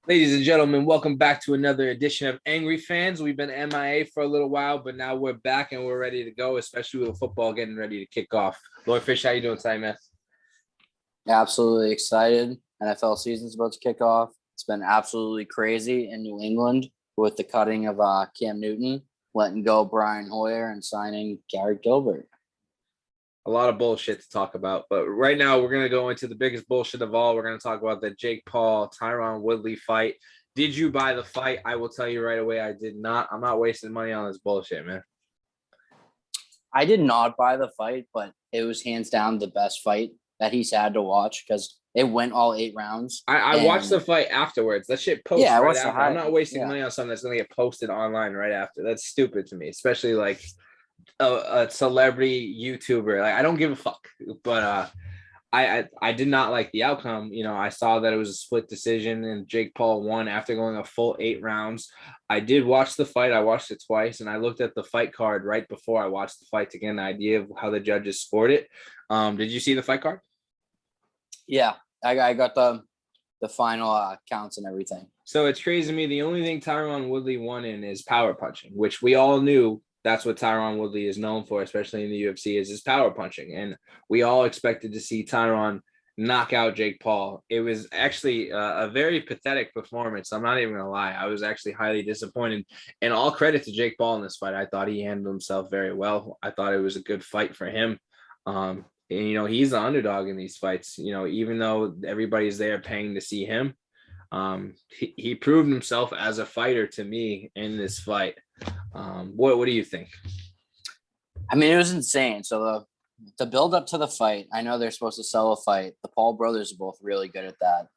Ladies and gentlemen, welcome back to another edition of Angry Fans. We've been MIA for a little while, but now we're back and we're ready to go, especially with football getting ready to kick off. Lord Fish, how you doing tonight, man? Absolutely excited. NFL season's about to kick off. It's been absolutely crazy in New England with the cutting of Cam Newton, letting go Brian Hoyer, and signing Gary Gilbert. A lot of bullshit to talk about, but right now we're going to go into the biggest bullshit of all. We're going to talk about the Jake Paul, Tyron Woodley fight. Did you buy the fight? I will tell you right away, I did not. I'm not wasting money on this bullshit, man. I did not buy the fight, but it was hands down the best fight that he's had to watch because it went all 8 rounds. I watched the fight afterwards. That shit posts Yeah, I right watched the after. I'm high. not wasting Yeah, money on something that's going to get posted online right after. That's stupid to me, especially like a celebrity YouTuber. Like I don't give a fuck. But I did not like the outcome. You know, I saw that it was a split decision and Jake Paul won after going a full 8 rounds. I did watch the fight. I watched it twice and I looked at the fight card right before I watched the fight to get an idea of how the judges scored it. Did you see the fight card? yeah. I got the final counts and everything. So it's crazy to me. The only thing Tyron Woodley won in is power punching, which we all knew that's what Tyron Woodley is known for, especially in the UFC, is his power punching. And we all expected to see Tyron knock out Jake Paul. It was actually a very pathetic performance. I'm not even going to lie. I was actually highly disappointed. And all credit to Jake Paul in this fight. I thought he handled himself very well. I thought it was a good fight for him. And, you know, he's the underdog in these fights, you know, even though everybody's there paying to see him. He proved himself as a fighter to me in this fight. What do you think? I mean, it was insane. So the build up to the fight, I know they're supposed to sell a fight. The Paul brothers are both really good at that.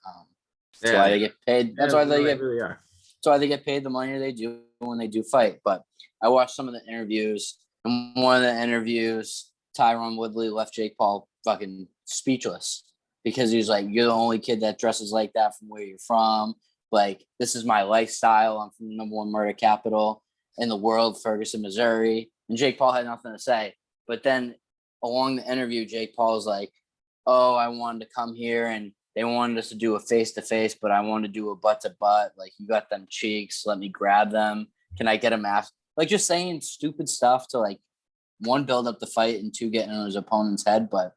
That's why they get paid. That's why they get. Really are. That's why they get paid the money they do when they do fight. But I watched some of the interviews, and one of the interviews, Tyron Woodley left Jake Paul fucking speechless because he was like, "You're the only kid that dresses like that from where you're from. Like, this is my lifestyle. I'm from the #1 murder capital in the world, Ferguson, Missouri." And Jake Paul had nothing to say. But then along the interview, Jake Paul was like, "Oh, I wanted to come here and they wanted us to do a face to face, but I wanted to do a butt to butt. Like, you got them cheeks, let me grab them. Can I get a mask?" Like, just saying stupid stuff to, like, one, build up the fight, and two, get in his opponent's head. But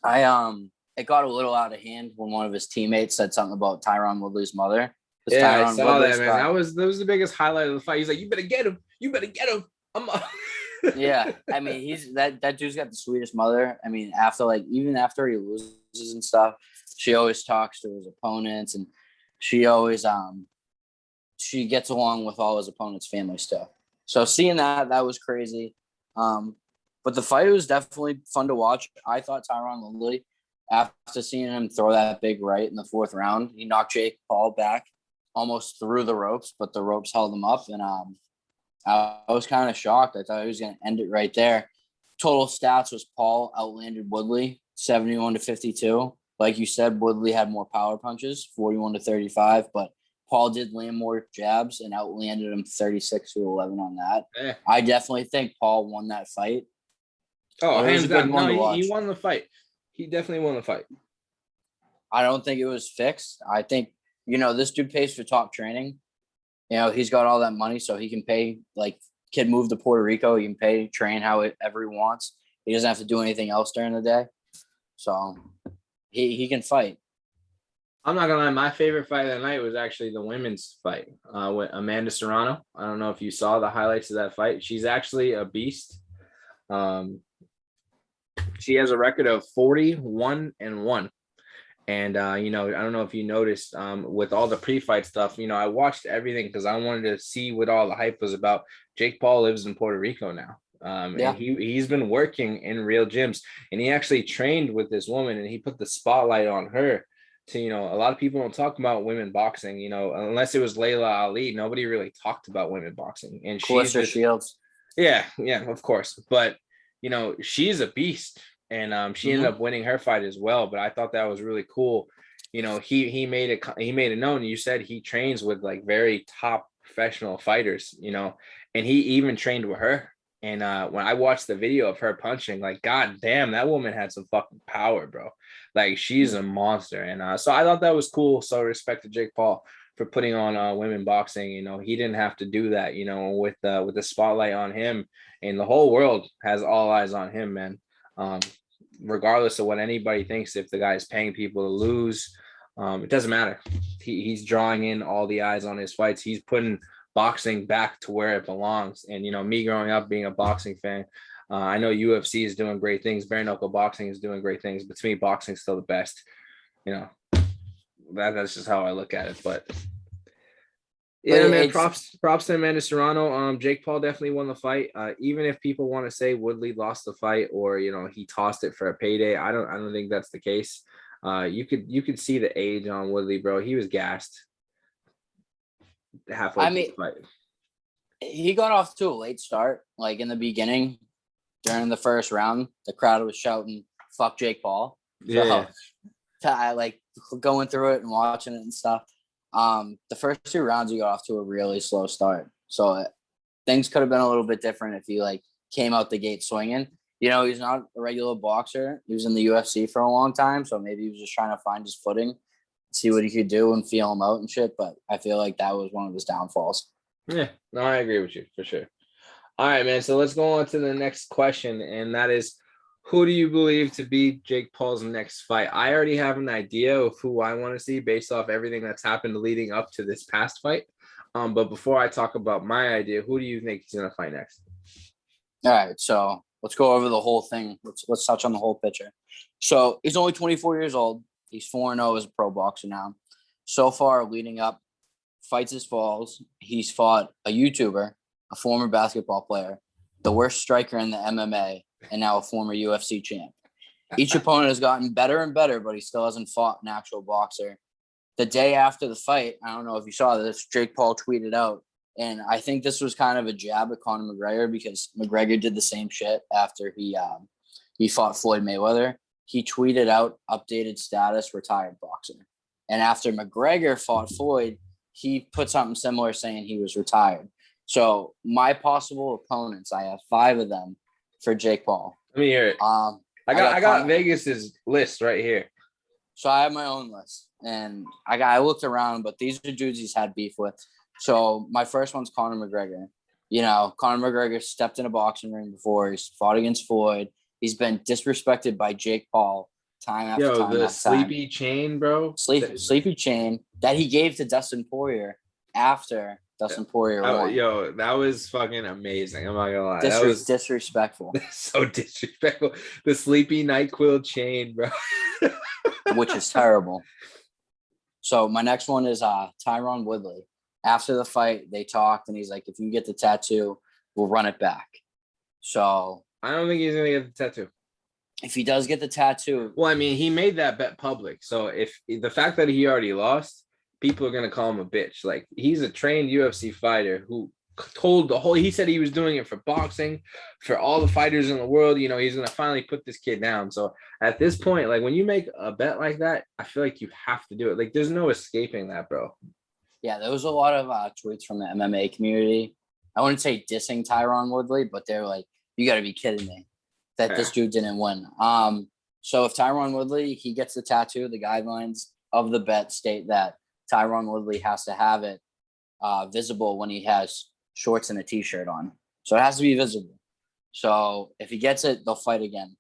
it got a little out of hand when one of his teammates said something about Tyron Woodley's mother. Yeah, I Tyron saw Woodley's that, man. That was the biggest highlight of the fight. He's like, "You better get him. You better get him." Yeah, I mean, he's that dude's got the sweetest mother. I mean, even after he loses and stuff, she always talks to his opponents, and she always she gets along with all his opponents' family stuff. So seeing that was crazy. But the fight was definitely fun to watch. I thought Tyron Woodley, after seeing him throw that big right in the 4th round, he knocked Jake Paul back almost through the ropes, but the ropes held him up, and I was kind of shocked. I thought he was going to end it right there. Total stats was Paul outlanded Woodley 71-52. Like you said, Woodley had more power punches, 41-35, but Paul did land more jabs and outlanded him 36-11 on that. Yeah. I definitely think Paul won that fight. Oh, hands down. No, he won the fight. He definitely won the fight. I don't think it was fixed. I think, this dude pays for top training. He's got all that money, so he can pay, like, kid move to Puerto Rico. He can pay, train however he wants. He doesn't have to do anything else during the day. So he can fight. I'm not gonna lie, my favorite fight of the night was actually the women's fight with Amanda Serrano. I don't know if you saw the highlights of that fight. She's actually a beast. She has a record of 41-1. And, I don't know if you noticed with all the pre-fight stuff, I watched everything because I wanted to see what all the hype was about. Jake Paul lives in Puerto Rico now. And he's been working in real gyms, and he actually trained with this woman, and he put the spotlight on her to, a lot of people don't talk about women boxing, unless it was Layla Ali. Nobody really talked about women boxing. And she's just, Shields. Yeah, of course. But, she's a beast. And she ended up winning her fight as well. But I thought that was really cool. He made it known. You said he trains with like very top professional fighters, and he even trained with her. And when I watched the video of her punching, like, God damn, that woman had some fucking power, bro. Like she's a monster. And so I thought that was cool. So respect to Jake Paul for putting on women boxing. You know, he didn't have to do that, you know, with the spotlight on him, and the whole world has all eyes on him, man. Um, Regardless of what anybody thinks, if the guy is paying people to lose, it doesn't matter. He's drawing in all the eyes on his fights. He's putting boxing back to where it belongs. And, you know, me growing up being a boxing fan, I know UFC is doing great things. Bare knuckle boxing is doing great things, but to me, boxing is still the best. You know, that's just how I look at it. But yeah, man, props to Amanda Serrano. Jake Paul definitely won the fight. Even if people want to say Woodley lost the fight, or you know he tossed it for a payday, I don't think that's the case. You could see the age on Woodley, bro. He was gassed halfway through the fight. He got off to a late start, like in the beginning, during the first round. The crowd was shouting, "Fuck Jake Paul." Yeah. So, I like going through it and watching it and stuff. The first 2 rounds he got off to a really slow start, so things could have been a little bit different if he like came out the gate swinging. You know, he's not a regular boxer. He was in the UFC for a long time, so maybe he was just trying to find his footing, see what he could do, and feel him out and shit. But I feel like that was one of his downfalls. Yeah, no, I agree with you for sure. All right, man. So let's go on to the next question, and that is, who do you believe to be Jake Paul's next fight? I already have an idea of who I want to see based off everything that's happened leading up to this past fight. But before I talk about my idea, who do you think he's going to fight next? All right, so let's go over the whole thing. Let's touch on the whole picture. So he's only 24 years old. He's 4-0 as a pro boxer now. So far, leading up, fights his falls. He's fought a YouTuber, a former basketball player, the worst striker in the MMA, and now a former UFC champ. Each opponent has gotten better and better, but he still hasn't fought an actual boxer. The day after the fight, I don't know if you saw this, Jake Paul tweeted out, and I think this was kind of a jab at Conor McGregor because McGregor did the same shit after he fought Floyd Mayweather. He tweeted out, updated status, retired boxer. And after McGregor fought Floyd, he put something similar saying he was retired. So my possible opponents, I have 5 of them for Jake Paul. Let me hear it. I got Vegas's list right here. So I have my own list, and I looked around, but these are dudes he's had beef with. So my first one's Conor McGregor. You know, Conor McGregor stepped in a boxing ring before. He's fought against Floyd. He's been disrespected by Jake Paul time after time. The sleepy chain, bro. Sleepy chain that he gave to Dustin Poirier after Dustin Poirier won. Yo, that was fucking amazing. I'm not gonna lie. That was disrespectful. So disrespectful. The sleepy NyQuil chain, bro. Which is terrible. So my next one is Tyron Woodley. After the fight, they talked, and he's like, if you get the tattoo, we'll run it back. So I don't think he's gonna get the tattoo. If he does get the tattoo, well, I mean, he made that bet public. So if the fact that he already lost, people are gonna call him a bitch. Like, he's a trained UFC fighter who told he said he was doing it for boxing, for all the fighters in the world. You know, he's gonna finally put this kid down. So at this point, like, when you make a bet like that, I feel like you have to do it. Like, there's no escaping that, bro. Yeah, there was a lot of tweets from the MMA community. I wouldn't say dissing Tyron Woodley, but they're like, you got to be kidding me that this dude didn't win. So if Tyron Woodley, he gets the tattoo, the guidelines of the bet state that Tyron Woodley has to have it visible when he has shorts and a t-shirt on. So it has to be visible. So if he gets it, they'll fight again.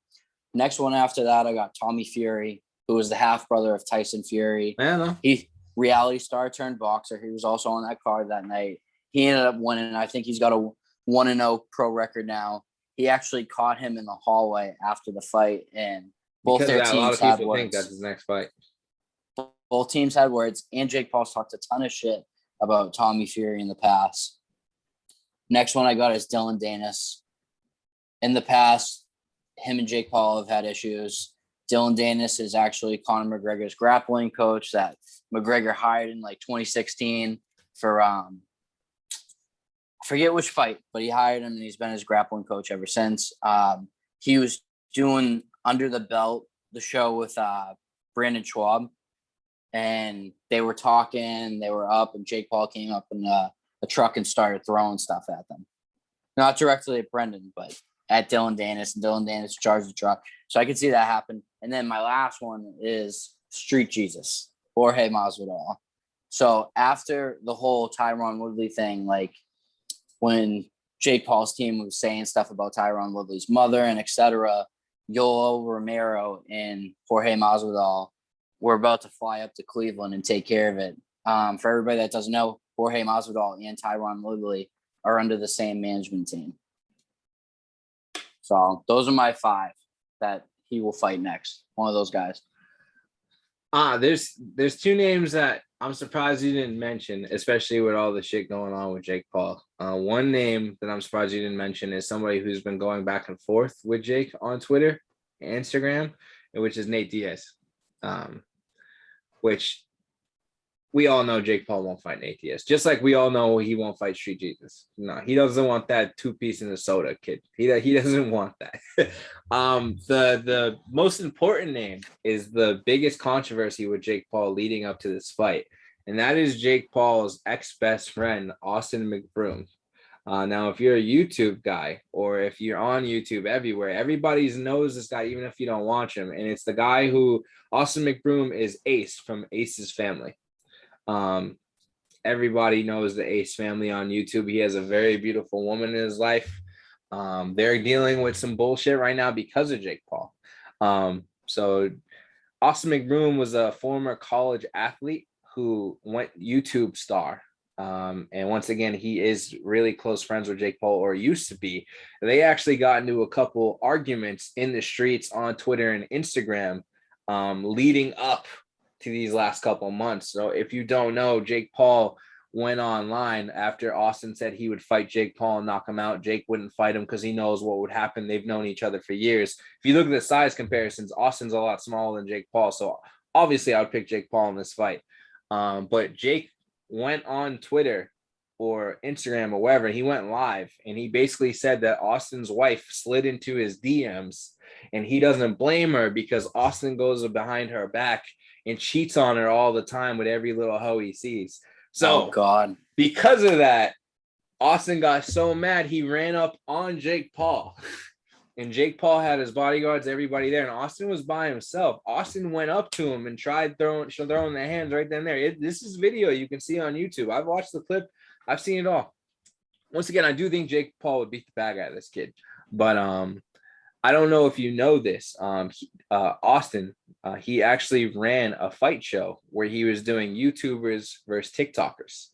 Next one after that, I got Tommy Fury, who was the half brother of Tyson Fury. He reality star turned boxer. He was also on that card that night. He ended up winning. I think he's got a 1-0 pro record now. He actually caught him in the hallway after the fight, and both their teams had words. Think that's his next fight. Both teams had words, and Jake Paul's talked a ton of shit about Tommy Fury in the past. Next one I got is Dylan Danis. In the past, him and Jake Paul have had issues. Dylan Danis is actually Conor McGregor's grappling coach that McGregor hired in like 2016 for I forget which fight, but he hired him and he's been his grappling coach ever since. He was doing Under the Belt, the show with Brandon Schwab, and they were talking, they were up, and Jake Paul came up in a truck and started throwing stuff at them. Not directly at Brendan, but at Dylan Danis, and Dylan Danis charged the truck. So I could see that happen. And then my last one is Street Jesus, Jorge Masvidal. So after the whole Tyron Woodley thing, like when Jake Paul's team was saying stuff about Tyron Woodley's mother and etc., Yoel Romero and Jorge Masvidal were about to fly up to Cleveland and take care of it. For everybody that doesn't know, Jorge Masvidal and Tyron Woodley are under the same management team. So those are my 5 that he will fight next. One of those guys. There's 2 names that I'm surprised you didn't mention, especially with all the shit going on with Jake Paul. One name that I'm surprised you didn't mention is somebody who's been going back and forth with Jake on Twitter and Instagram, which is Nate Diaz. Which we all know Jake Paul won't fight Nate Diaz, just like we all know he won't fight Street Jesus. No, he doesn't want that 2-piece in the soda kid. He doesn't want that. The most important name is the biggest controversy with Jake Paul leading up to this fight, and that is Jake Paul's ex-best friend, Austin McBroom. Now, if you're a YouTube guy or if you're on YouTube everywhere, everybody knows this guy, even if you don't watch him. And it's the guy who Austin McBroom is Ace from Ace's family. Everybody knows the Ace family on YouTube. He has a very beautiful woman in his life. They're dealing with some bullshit right now because of Jake Paul. So Austin McBroom was a former college athlete who went YouTube star. And once again, he is really close friends with Jake Paul, or used to be. They actually got into a couple arguments in the streets on Twitter and Instagram, leading up to these last couple months. So if you don't know, Jake Paul went online after Austin said he would fight Jake Paul and knock him out. Jake wouldn't fight him because he knows what would happen. They've known each other for years. If you look at the size comparisons, Austin's a lot smaller than Jake Paul. So obviously I would pick Jake Paul in this fight. But Jake went on Twitter or Instagram or wherever, he went live and he basically said that Austin's wife slid into his DMs and he doesn't blame her because Austin goes behind her back and cheats on her all the time with every little hoe he sees. So, oh God, because of that, Austin got so mad he ran up on Jake Paul. And Jake Paul had his bodyguards, everybody there, and Austin was by himself. Austin went up to him and tried throwing their hands right then and there. This is video you can see on YouTube. I've watched the clip. I've seen it all. Once again, I do think Jake Paul would beat the bag out of this kid. But I don't know if you know this. Austin, he actually ran a fight show where he was doing YouTubers versus TikTokers.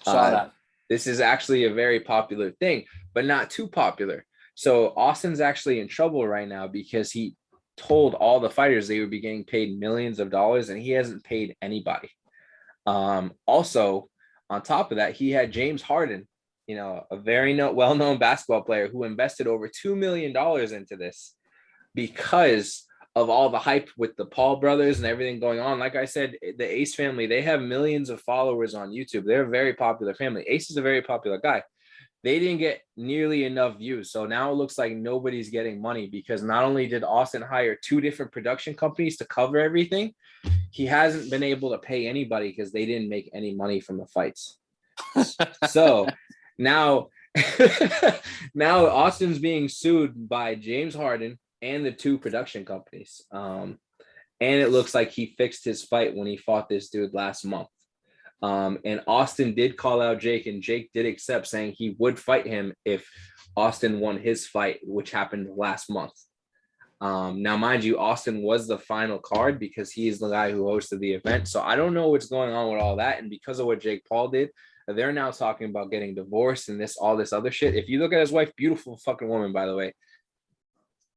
Saw that. This is actually a very popular thing, but not too popular. So Austin's actually in trouble right now because he told all the fighters they would be getting paid millions of dollars and he hasn't paid anybody. Also, on top of that, he had James Harden, a very well-known basketball player who invested over $2 million into this because of all the hype with the Paul brothers and everything going on. Like I said, the Ace family, they have millions of followers on YouTube. They're a very popular family. Ace is a very popular guy. They didn't get nearly enough views. So now it looks like nobody's getting money because not only did Austin hire 2 different production companies to cover everything, he hasn't been able to pay anybody because they didn't make any money from the fights. So now Austin's being sued by James Harden and the 2 production companies. And it looks like he fixed his fight when he fought this dude last month. And Austin did call out Jake, and Jake did accept, saying he would fight him if Austin won his fight, which happened last month. Now, mind you, Austin was the final card because he's the guy who hosted the event. So I don't know what's going on with all that. And because of what Jake Paul did, they're now talking about getting divorced and all this other shit. If you look at his wife, beautiful fucking woman, by the way,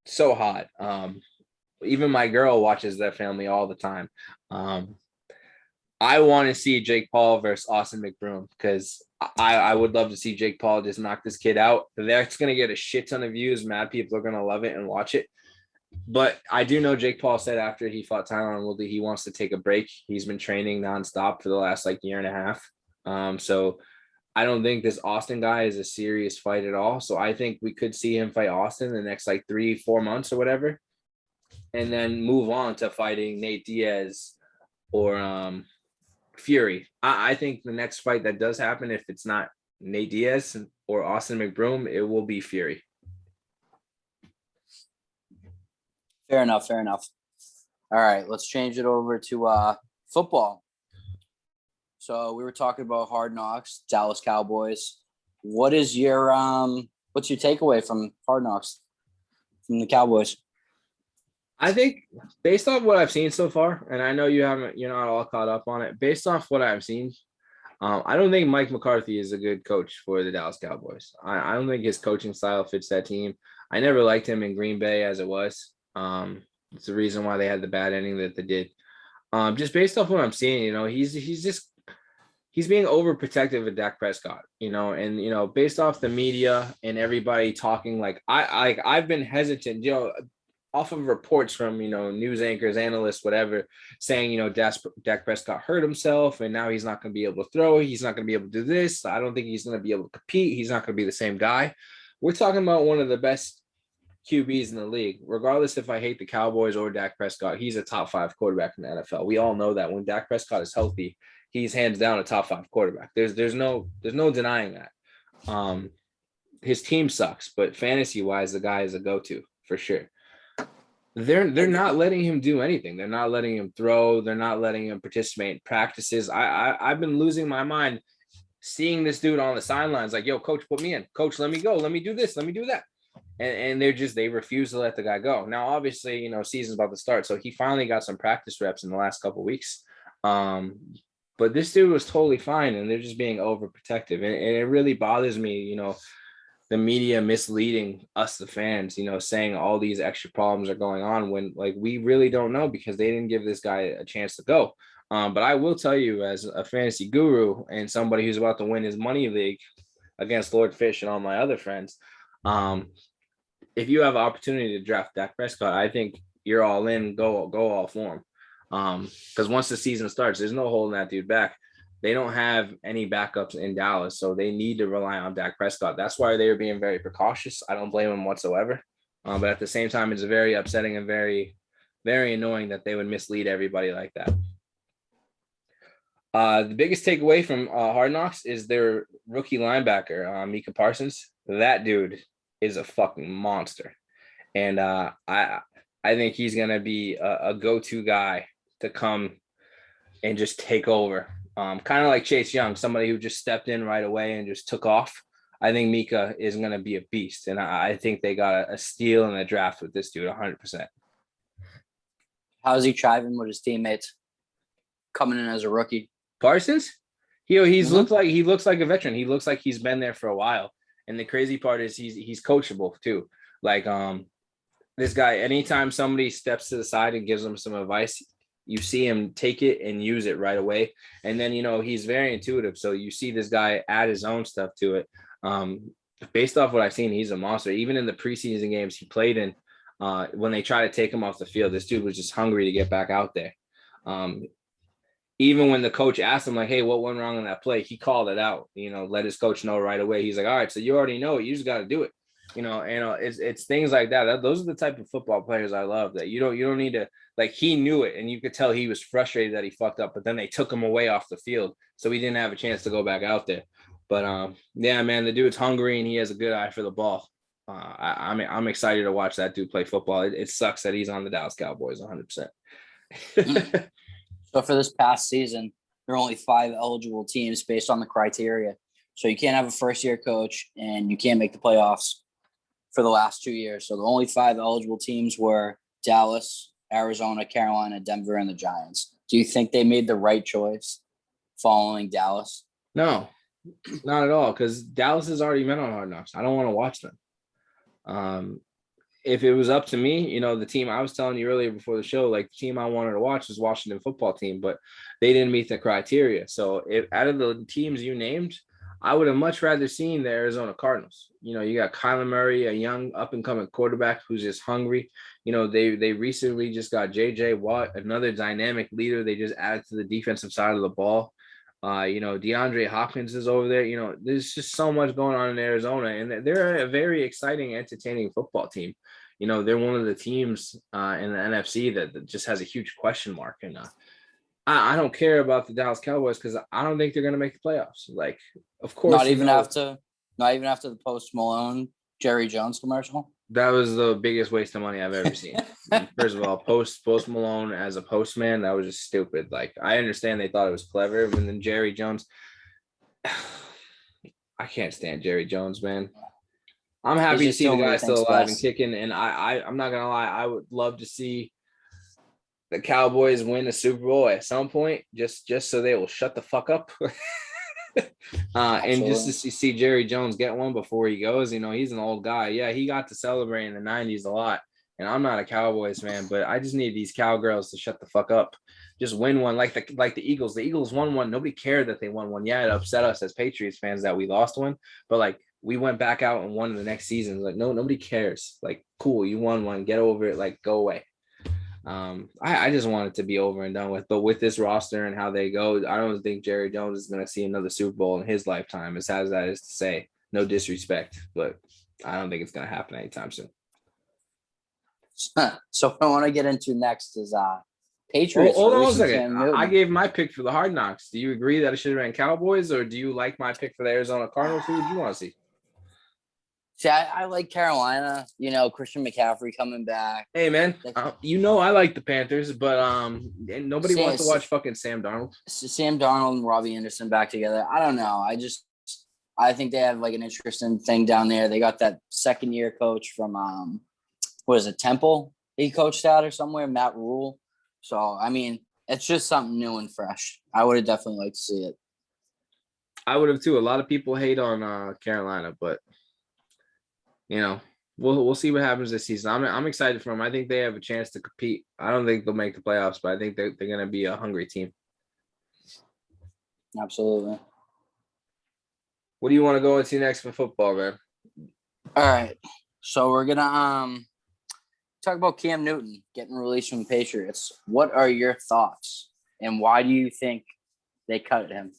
so hot. Even my girl watches that family all the time. I want to see Jake Paul versus Austin McBroom because I would love to see Jake Paul just knock this kid out. That's going to get a shit ton of views. Mad people are going to love it and watch it. But I do know Jake Paul said after he fought Tyron Woodley, he wants to take a break. He's been training nonstop for the last year and a half. So I don't think this Austin guy is a serious fight at all. So I think we could see him fight Austin in the next 3-4 months or whatever, and then move on to fighting Nate Diaz or Fury. I think the next fight that does happen, if it's not Nate Diaz or Austin McBroom, it will be Fury. Fair enough. Fair enough. All right, let's change it over to football. So we were talking about Hard Knocks, Dallas Cowboys. What's your takeaway from Hard Knocks from the Cowboys? I think based off what I've seen so far, and I know you're not all caught up on it. Based off what I've seen, I don't think Mike McCarthy is a good coach for the Dallas Cowboys. I don't think his coaching style fits that team. I never liked him in Green Bay as it was. It's the reason why they had the bad ending that they did. Just based off what I'm seeing, he's being overprotective of Dak Prescott, and based off the media and everybody talking, I've been hesitant, off of reports from news anchors, analysts, whatever, saying Dak Prescott hurt himself and now he's not going to be able to throw. He's not going to be able to do this. I don't think he's going to be able to compete. He's not going to be the same guy. We're talking about one of the best QBs in the league. Regardless if I hate the Cowboys or Dak Prescott, he's a top 5 quarterback in the NFL. We all know that when Dak Prescott is healthy, he's hands down a top 5 quarterback. There's no denying that. His team sucks, but fantasy wise, the guy is a go-to for sure. They're not letting him do anything. They're not letting him throw. They're not letting him participate in practices. I've been losing my mind seeing this dude on the sidelines like, yo, coach, put me in. Coach, let me go. Let me do this. Let me do that. And they refuse to let the guy go. Now, obviously, season's about to start. So he finally got some practice reps in the last couple of weeks. But this dude was totally fine, and they're just being overprotective. And it really bothers me, the media misleading us, the fans, saying all these extra problems are going on when we really don't know because they didn't give this guy a chance to go. But I will tell you, as a fantasy guru and somebody who's about to win his money league against Lord Fish and all my other friends, if you have an opportunity to draft Dak Prescott, I think you're all in, go all for him. Because once the season starts, there's no holding that dude back. They don't have any backups in Dallas, so they need to rely on Dak Prescott. That's why they are being very precautious. I don't blame them whatsoever. But at the same time, it's very upsetting and very, very annoying that they would mislead everybody like that. The biggest takeaway from Hard Knocks is their rookie linebacker, Micah Parsons. That dude is a fucking monster. And I think he's going to be a go-to guy to come and just take over. Kind of like Chase Young, somebody who just stepped in right away and just took off. I think Micah is going to be a beast. And I think they got a steal in the draft with this dude 100%. How's he thriving with his teammates coming in as a rookie? Parsons? He looks like a veteran. He looks like he's been there for a while. And the crazy part is he's coachable too. This guy, anytime somebody steps to the side and gives him some advice, you see him take it and use it right away. And then, he's very intuitive. So you see this guy add his own stuff to it. Based off what I've seen, he's a monster. Even in the preseason games he played in, when they try to take him off the field, this dude was just hungry to get back out there. Even when the coach asked him, hey, what went wrong in that play? He called it out, let his coach know right away. He's like, all right, so you already know it. You just got to do it. It's things like that. Those are the type of football players I love, that you don't need to, he knew it and you could tell he was frustrated that he fucked up, but then they took him away off the field. So he didn't have a chance to go back out there. But yeah, man, the dude's hungry and he has a good eye for the ball. I'm excited to watch that dude play football. It sucks that he's on the Dallas Cowboys 100%. So for this past season, there are only 5 eligible teams based on the criteria. So you can't have a first-year coach and you can't make the playoffs for the last 2 years. So the only 5 eligible teams were Dallas, Arizona, Carolina, Denver, and the Giants. Do you think they made the right choice following Dallas? No, not at all, because Dallas has already been on Hard Knocks. I don't want to watch them. If it was up to me, the team I was telling you earlier before the show, the team I wanted to watch was Washington football team, but they didn't meet the criteria. So out of the teams you named, I would have much rather seen the Arizona Cardinals. You got Kyler Murray, a young up-and-coming quarterback who's just hungry. They recently just got J.J. Watt, another dynamic leader. They just added to the defensive side of the ball. DeAndre Hopkins is over there. There's just so much going on in Arizona, and they're a very exciting, entertaining football team. They're one of the teams in the NFC that just has a huge question mark. And I don't care about the Dallas Cowboys because I don't think they're going to make the playoffs. Of course, not even after the Post Malone Jerry Jones commercial. That was the biggest waste of money I've ever seen. First of all, post Malone as a postman, that was just stupid. Like, I understand they thought it was clever, and then Jerry Jones. I can't stand Jerry Jones, man. I'm happy to just see the doing what guy he still thinks alive and best. kicking. And I'm not gonna lie, I would love to see the Cowboys win the Super Bowl at some point, just so they will shut the fuck up. And just to Absolutely. see Jerry Jones get one before he goes, he's an old guy. Yeah, he got to celebrate in the 90s a lot. And I'm not a Cowboys fan, but I just need these cowgirls to shut the fuck up. Just win one like the Eagles. The Eagles won one. Nobody cared that they won one. Yeah, it upset us as Patriots fans that we lost one, but like we went back out and won the next season. Like, no, nobody cares. Like, cool, you won one, get over it, like go away. I just want it to be over and done with. But with this roster and how they go, I don't think Jerry Jones is going to see another Super Bowl in his lifetime. As sad as that is to say, no disrespect, but I don't think it's going to happen anytime soon. So what I want to get into next is Oh, Patriots. hold on a releasing second. Cam Newton. I gave my pick for the Hard Knocks. Do you agree that it should have been Cowboys, or do you like my pick for the Arizona Cardinals? Who would you want to see? See, I like Carolina. Christian McCaffrey coming back. Hey man, I like the Panthers, but and nobody wants to watch fucking Sam Darnold. Sam Darnold and Robbie Anderson back together. I don't know. I think they have like an interesting thing down there. They got that second year coach from what is it, Temple? He coached out or somewhere, Matt Rule. So I mean, it's just something new and fresh. I would have definitely liked to see it. I would have too. A lot of people hate on Carolina, but we'll see what happens this season. I'm excited for them. I think they have a chance to compete. I don't think they'll make the playoffs, but I think they're going to be a hungry team. Absolutely. What do you want to go into next for football, man? All right. So we're gonna talk about Cam Newton getting released from the Patriots. What are your thoughts, and why do you think they cut him?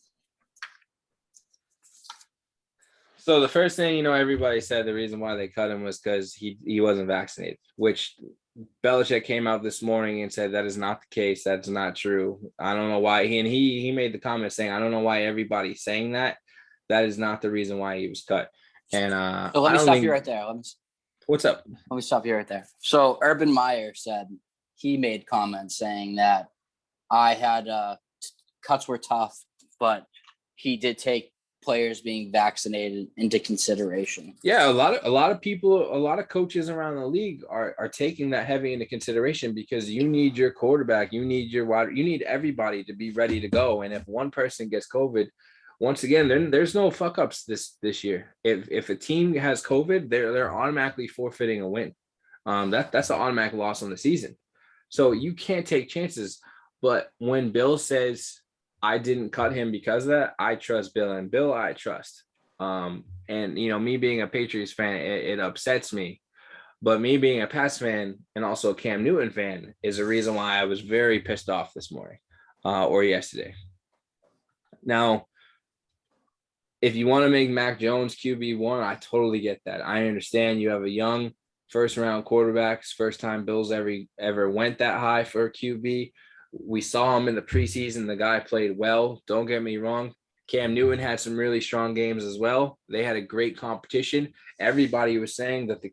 So the first thing, everybody said the reason why they cut him was because he wasn't vaccinated, which Belichick came out this morning and said that is not the case. That's not true. I don't know why. He made the comment saying, I don't know why everybody's saying that. That is not the reason why he was cut. And so let me stop you right there. What's up? Let me stop you right there. So Urban Meyer said he made comments saying that I had cuts were tough, but he did take players being vaccinated into consideration. Yeah, a lot of people, a lot of coaches around the league are taking that heavy into consideration because you need your quarterback, you need you need everybody to be ready to go. And if one person gets COVID, once again, then there's no fuck ups this year. If a team has COVID, they're automatically forfeiting a win. That's an automatic loss on the season. So you can't take chances. But when Bill says I didn't cut him because of that, I trust Bill, and Bill I trust. And me being a Patriots fan, it upsets me. But me being a Pats fan and also a Cam Newton fan is a reason why I was very pissed off this morning or yesterday. Now, if you want to make Mac Jones QB1, I totally get that. I understand you have a young first-round quarterbacks, first time Bills ever went that high for a QB. We saw him in the preseason. The guy played well. Don't get me wrong. Cam Newton had some really strong games as well. They had a great competition. Everybody was saying that the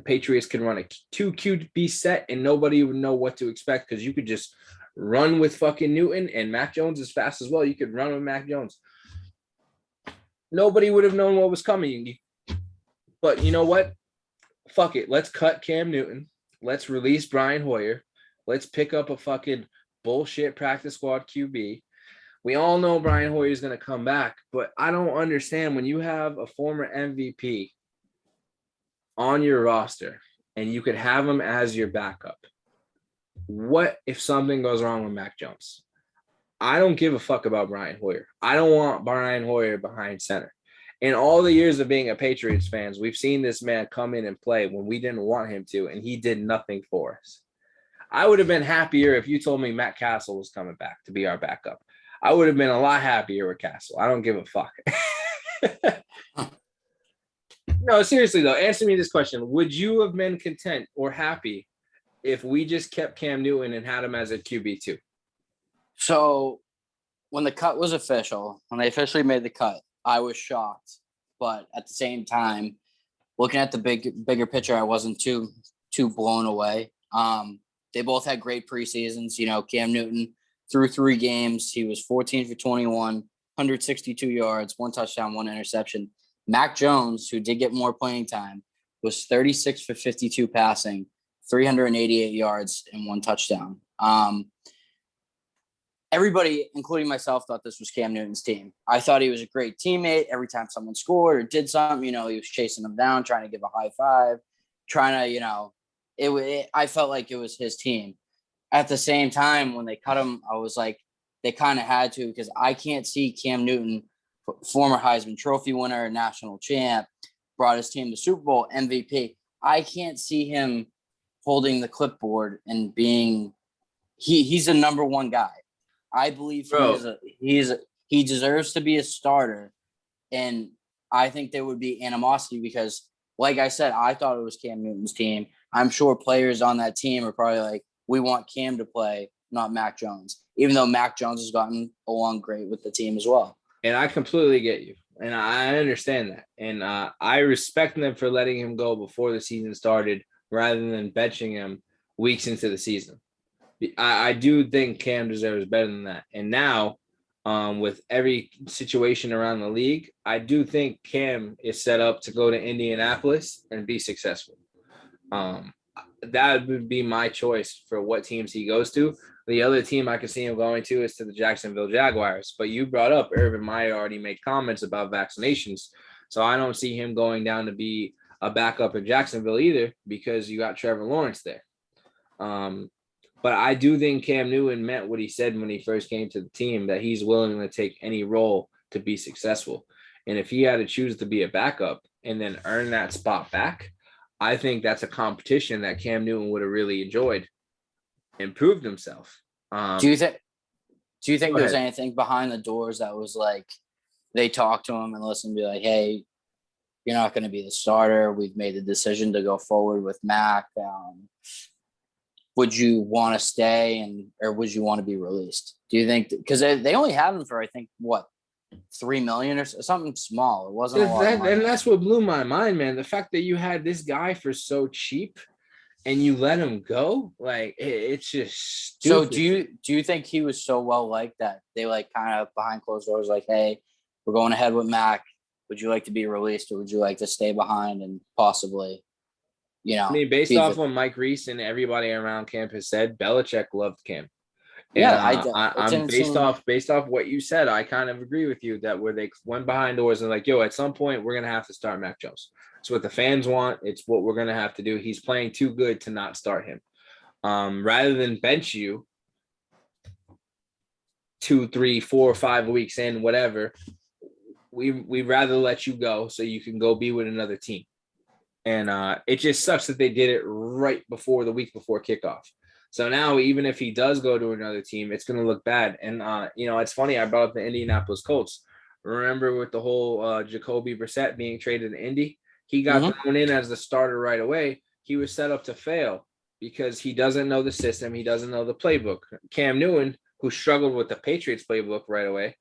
Patriots could run a 2 QB set and nobody would know what to expect because you could just run with fucking Newton, and Mac Jones is fast as well. You could run with Mac Jones. Nobody would have known what was coming. But you know what? Fuck it. Let's cut Cam Newton. Let's release Brian Hoyer. Let's pick up a fucking bullshit practice squad QB. We all know Brian Hoyer is going to come back, but I don't understand when you have a former MVP on your roster and you could have him as your backup. What if something goes wrong with Mac Jones? I don't give a fuck about Brian Hoyer. I don't want Brian Hoyer behind center. In all the years of being a Patriots fans, we've seen this man come in and play when we didn't want him to, and he did nothing for us. I would have been happier if you told me Matt Castle was coming back to be our backup. I would have been a lot happier with Castle. I don't give a fuck. No, seriously, though, answer me this question. Would you have been content or happy if we just kept Cam Newton and had him as a QB2? So when the cut was official, when they officially made the cut, I was shocked. But at the same time, looking at the bigger picture, I wasn't too blown away. They both had great preseasons. You know, Cam Newton through 3 games, he was 14 for 21, 162 yards, 1 touchdown, 1 interception. Mac Jones, who did get more playing time, was 36 for 52 passing, 388 yards, and 1 touchdown. Everybody, including myself, thought this was Cam Newton's team. I thought he was a great teammate. Every time someone scored or did something, you know, he was chasing them down, trying to give a high five, trying to, you know, I felt like it was his team. At the same time, when they cut him, I was like, they kind of had to, because I can't see Cam Newton, former Heisman Trophy winner, national champ, brought his team to Super Bowl MVP. I can't see him holding the clipboard and being he's a number 1 guy. I believe he deserves to be a starter, and I think there would be animosity because, like I said, I thought it was Cam Newton's team. I'm sure players on that team are probably like, we want Cam to play, not Mac Jones, even though Mac Jones has gotten along great with the team as well. And I completely get you, and I understand that, and I respect them for letting him go before the season started rather than benching him weeks into the season. I do think Cam deserves better than that. And now, with every situation around the league, I do think Cam is set up to go to Indianapolis and be successful. That would be my choice for what teams he goes to. The other team I could see him going to is to the Jacksonville Jaguars. But you brought up Urban Meyer already made comments about vaccinations. So I don't see him going down to be a backup in Jacksonville either, because you got Trevor Lawrence there. But I do think Cam Newton meant what he said when he first came to the team, that he's willing to take any role to be successful. And if he had to choose to be a backup and then earn that spot back, I think that's a competition that Cam Newton would have really enjoyed and proved himself. Do you think there's anything behind the doors that was like they talked to him and listened, be like, hey, you're not going to be the starter. We've made the decision to go forward with Mac. Would you want to stay or would you want to be released? Do you think, because they only had him for, I think, what, $3 million or something small? It wasn't a lot of money. And that's what blew my mind, man. The fact that you had this guy for so cheap and you let him go, like, it's just stupid. So do you think he was so well liked that they like kind of behind closed doors, like, hey, we're going ahead with Mac. Would you like to be released, or would you like to stay behind and possibly, you know? I mean, based off what Mike Reese and everybody around camp has said, Belichick loved Cam. And, yeah, I'm based off what you said. I kind of agree with you that where they went behind doors and like, yo, at some point we're gonna have to start Mac Jones. It's what the fans want. It's what we're gonna have to do. He's playing too good to not start him. Rather than bench you 2, 3, 4, 5 weeks in, whatever, we'd rather let you go so you can go be with another team. And it just sucks that they did it right before the week before kickoff. So now, even if he does go to another team, it's going to look bad. And, it's funny. I brought up the Indianapolis Colts. Remember with the whole Jacoby Brissett being traded to Indy? He got thrown in as the starter right away. He was set up to fail because he doesn't know the system. He doesn't know the playbook. Cam Newton, who struggled with the Patriots playbook right away,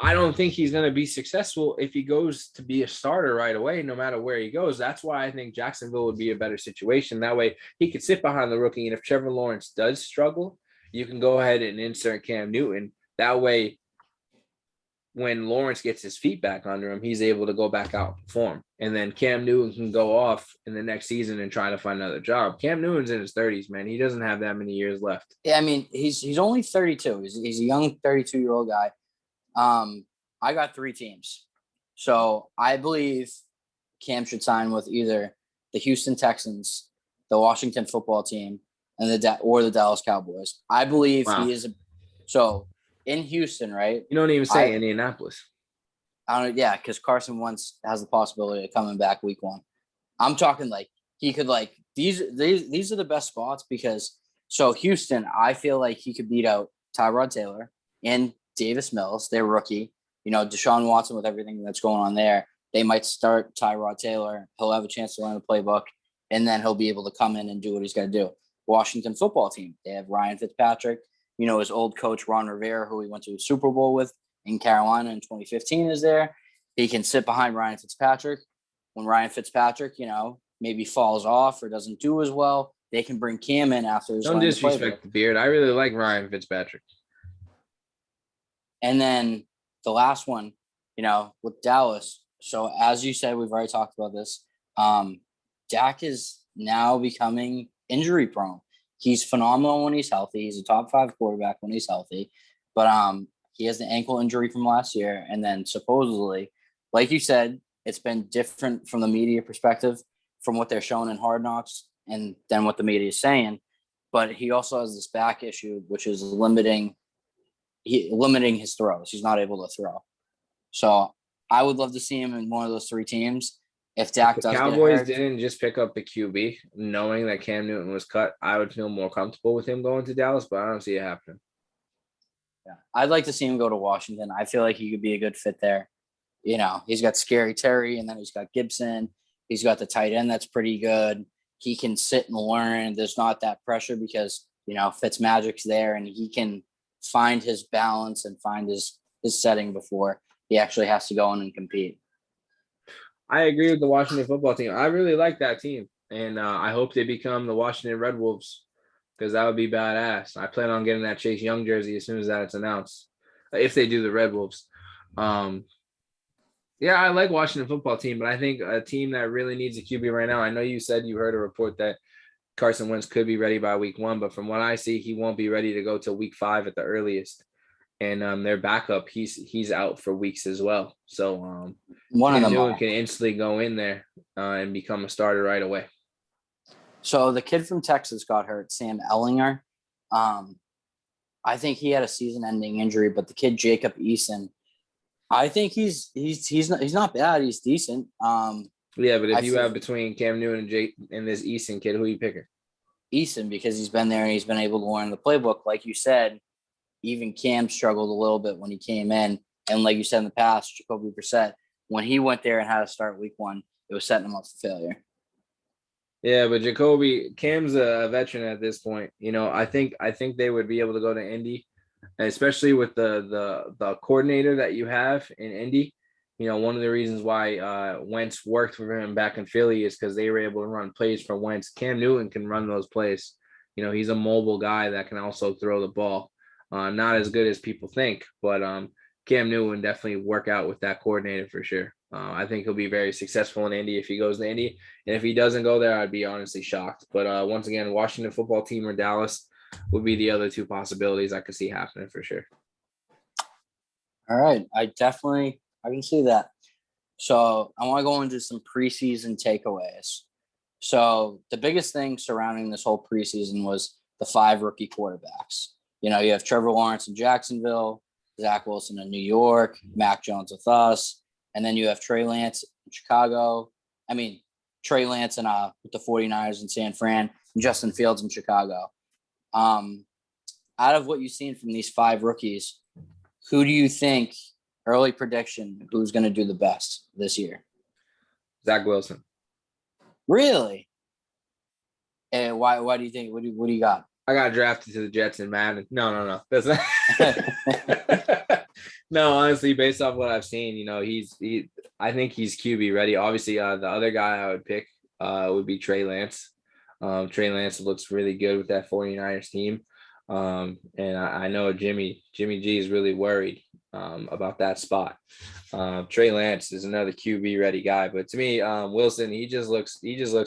I don't think he's going to be successful if he goes to be a starter right away, no matter where he goes. That's why I think Jacksonville would be a better situation. That way he could sit behind the rookie. And if Trevor Lawrence does struggle, you can go ahead and insert Cam Newton. That way, when Lawrence gets his feet back under him, he's able to go back out and perform. And then Cam Newton can go off in the next season and try to find another job. Cam Newton's in his 30s, man. He doesn't have that many years left. Yeah, I mean, he's only 32. He's a young 32-year-old guy. I got 3 teams. So I believe Cam should sign with either the Houston Texans, the Washington football team, and the Dallas Cowboys. I believe he is. So in Houston, right? You don't even say Indianapolis. I don't. Yeah, because Carson Wentz has the possibility of coming back week 1. I'm talking like he could like these are the best spots because so Houston, I feel like he could beat out Tyrod Taylor and Davis Mills, their rookie. You know, Deshaun Watson with everything that's going on there. They might start Tyrod Taylor. He'll have a chance to learn the playbook, and then he'll be able to come in and do what he's got to do. Washington football team. They have Ryan Fitzpatrick. You know, his old coach, Ron Rivera, who he went to a Super Bowl with in Carolina in 2015 is there. He can sit behind Ryan Fitzpatrick. When Ryan Fitzpatrick, you know, maybe falls off or doesn't do as well, they can bring Cam in after he's Don't learned the playbook. disrespect the beard. I really like Ryan Fitzpatrick. And then the last one, with Dallas. So as you said, we've already talked about this. Dak is now becoming injury prone. He's phenomenal when he's healthy. He's a top 5 quarterback when he's healthy, but he has the ankle injury from last year. And then supposedly, like you said, it's been different from the media perspective, from what they're showing in Hard Knocks and then what the media is saying. But he also has this back issue, which is limiting his throws. He's not able to throw. So I would love to see him in one of those 3 teams. If Dak If does the get Cowboys hurt, didn't just pick up the QB, knowing that Cam Newton was cut, I would feel more comfortable with him going to Dallas, but I don't see it happening. yeah, I'd like to see him go to Washington. I feel like he could be a good fit there. He's got Scary Terry, and then he's got Gibson. He's got the tight end that's pretty good. He can sit and learn. There's not that pressure because, Fitzmagic's there, and he can find his balance and find his setting before he actually has to go in and compete. I agree with the Washington football team. I really like that team, and I hope they become the Washington Red Wolves because that would be badass. I plan on getting that Chase Young jersey as soon as that's announced, if they do the Red Wolves. Yeah, I like Washington football team, but I think a team that really needs a QB right now. I know you said you heard a report that Carson Wentz could be ready by week 1, but from what I see, he won't be ready to go till week 5 at the earliest. And their backup, he's out for weeks as well. So one of them can instantly go in there and become a starter right away. So the kid from Texas got hurt, Sam Ellinger. I think he had a season-ending injury, but the kid Jacob Eason, I think he's not bad. He's decent. Yeah, but if you have between Cam Newton and Jake and this Eason kid, who are you picking? Eason, because he's been there and he's been able to learn the playbook. Like you said, even Cam struggled a little bit when he came in. And like you said in the past, Jacoby Brissett, when he went there and had to start week 1, it was setting him up for failure. Yeah, but Cam's a veteran at this point. I think they would be able to go to Indy, especially with the coordinator that you have in Indy. One of the reasons why Wentz worked for him back in Philly is because they were able to run plays for Wentz. Cam Newton can run those plays. He's a mobile guy that can also throw the ball. Not as good as people think, but Cam Newton definitely work out with that coordinator for sure. I think he'll be very successful in Indy if he goes to Indy. And if he doesn't go there, I'd be honestly shocked. But once again, Washington football team or Dallas would be the other 2 possibilities I could see happening for sure. All right. I can see that. So I want to go into some preseason takeaways. So the biggest thing surrounding this whole preseason was the 5 rookie quarterbacks. You have Trevor Lawrence in Jacksonville, Zach Wilson in New York, Mac Jones with us, and then you have Trey Lance in Chicago. Trey Lance with the 49ers in San Fran, and Justin Fields in Chicago. Out of what you've seen from these 5 rookies, who do you think, early prediction, who's going to do the best this year? Zach Wilson. Really? And why do you think? What do you got? I got drafted to the Jets in Madden. No. That's not. No, honestly, based off what I've seen, I think he's QB ready. Obviously, the other guy I would pick would be Trey Lance. Trey Lance looks really good with that 49ers team. And I know Jimmy G is really worried about that spot. Trey Lance is another QB ready guy, but to me, Wilson, he just looks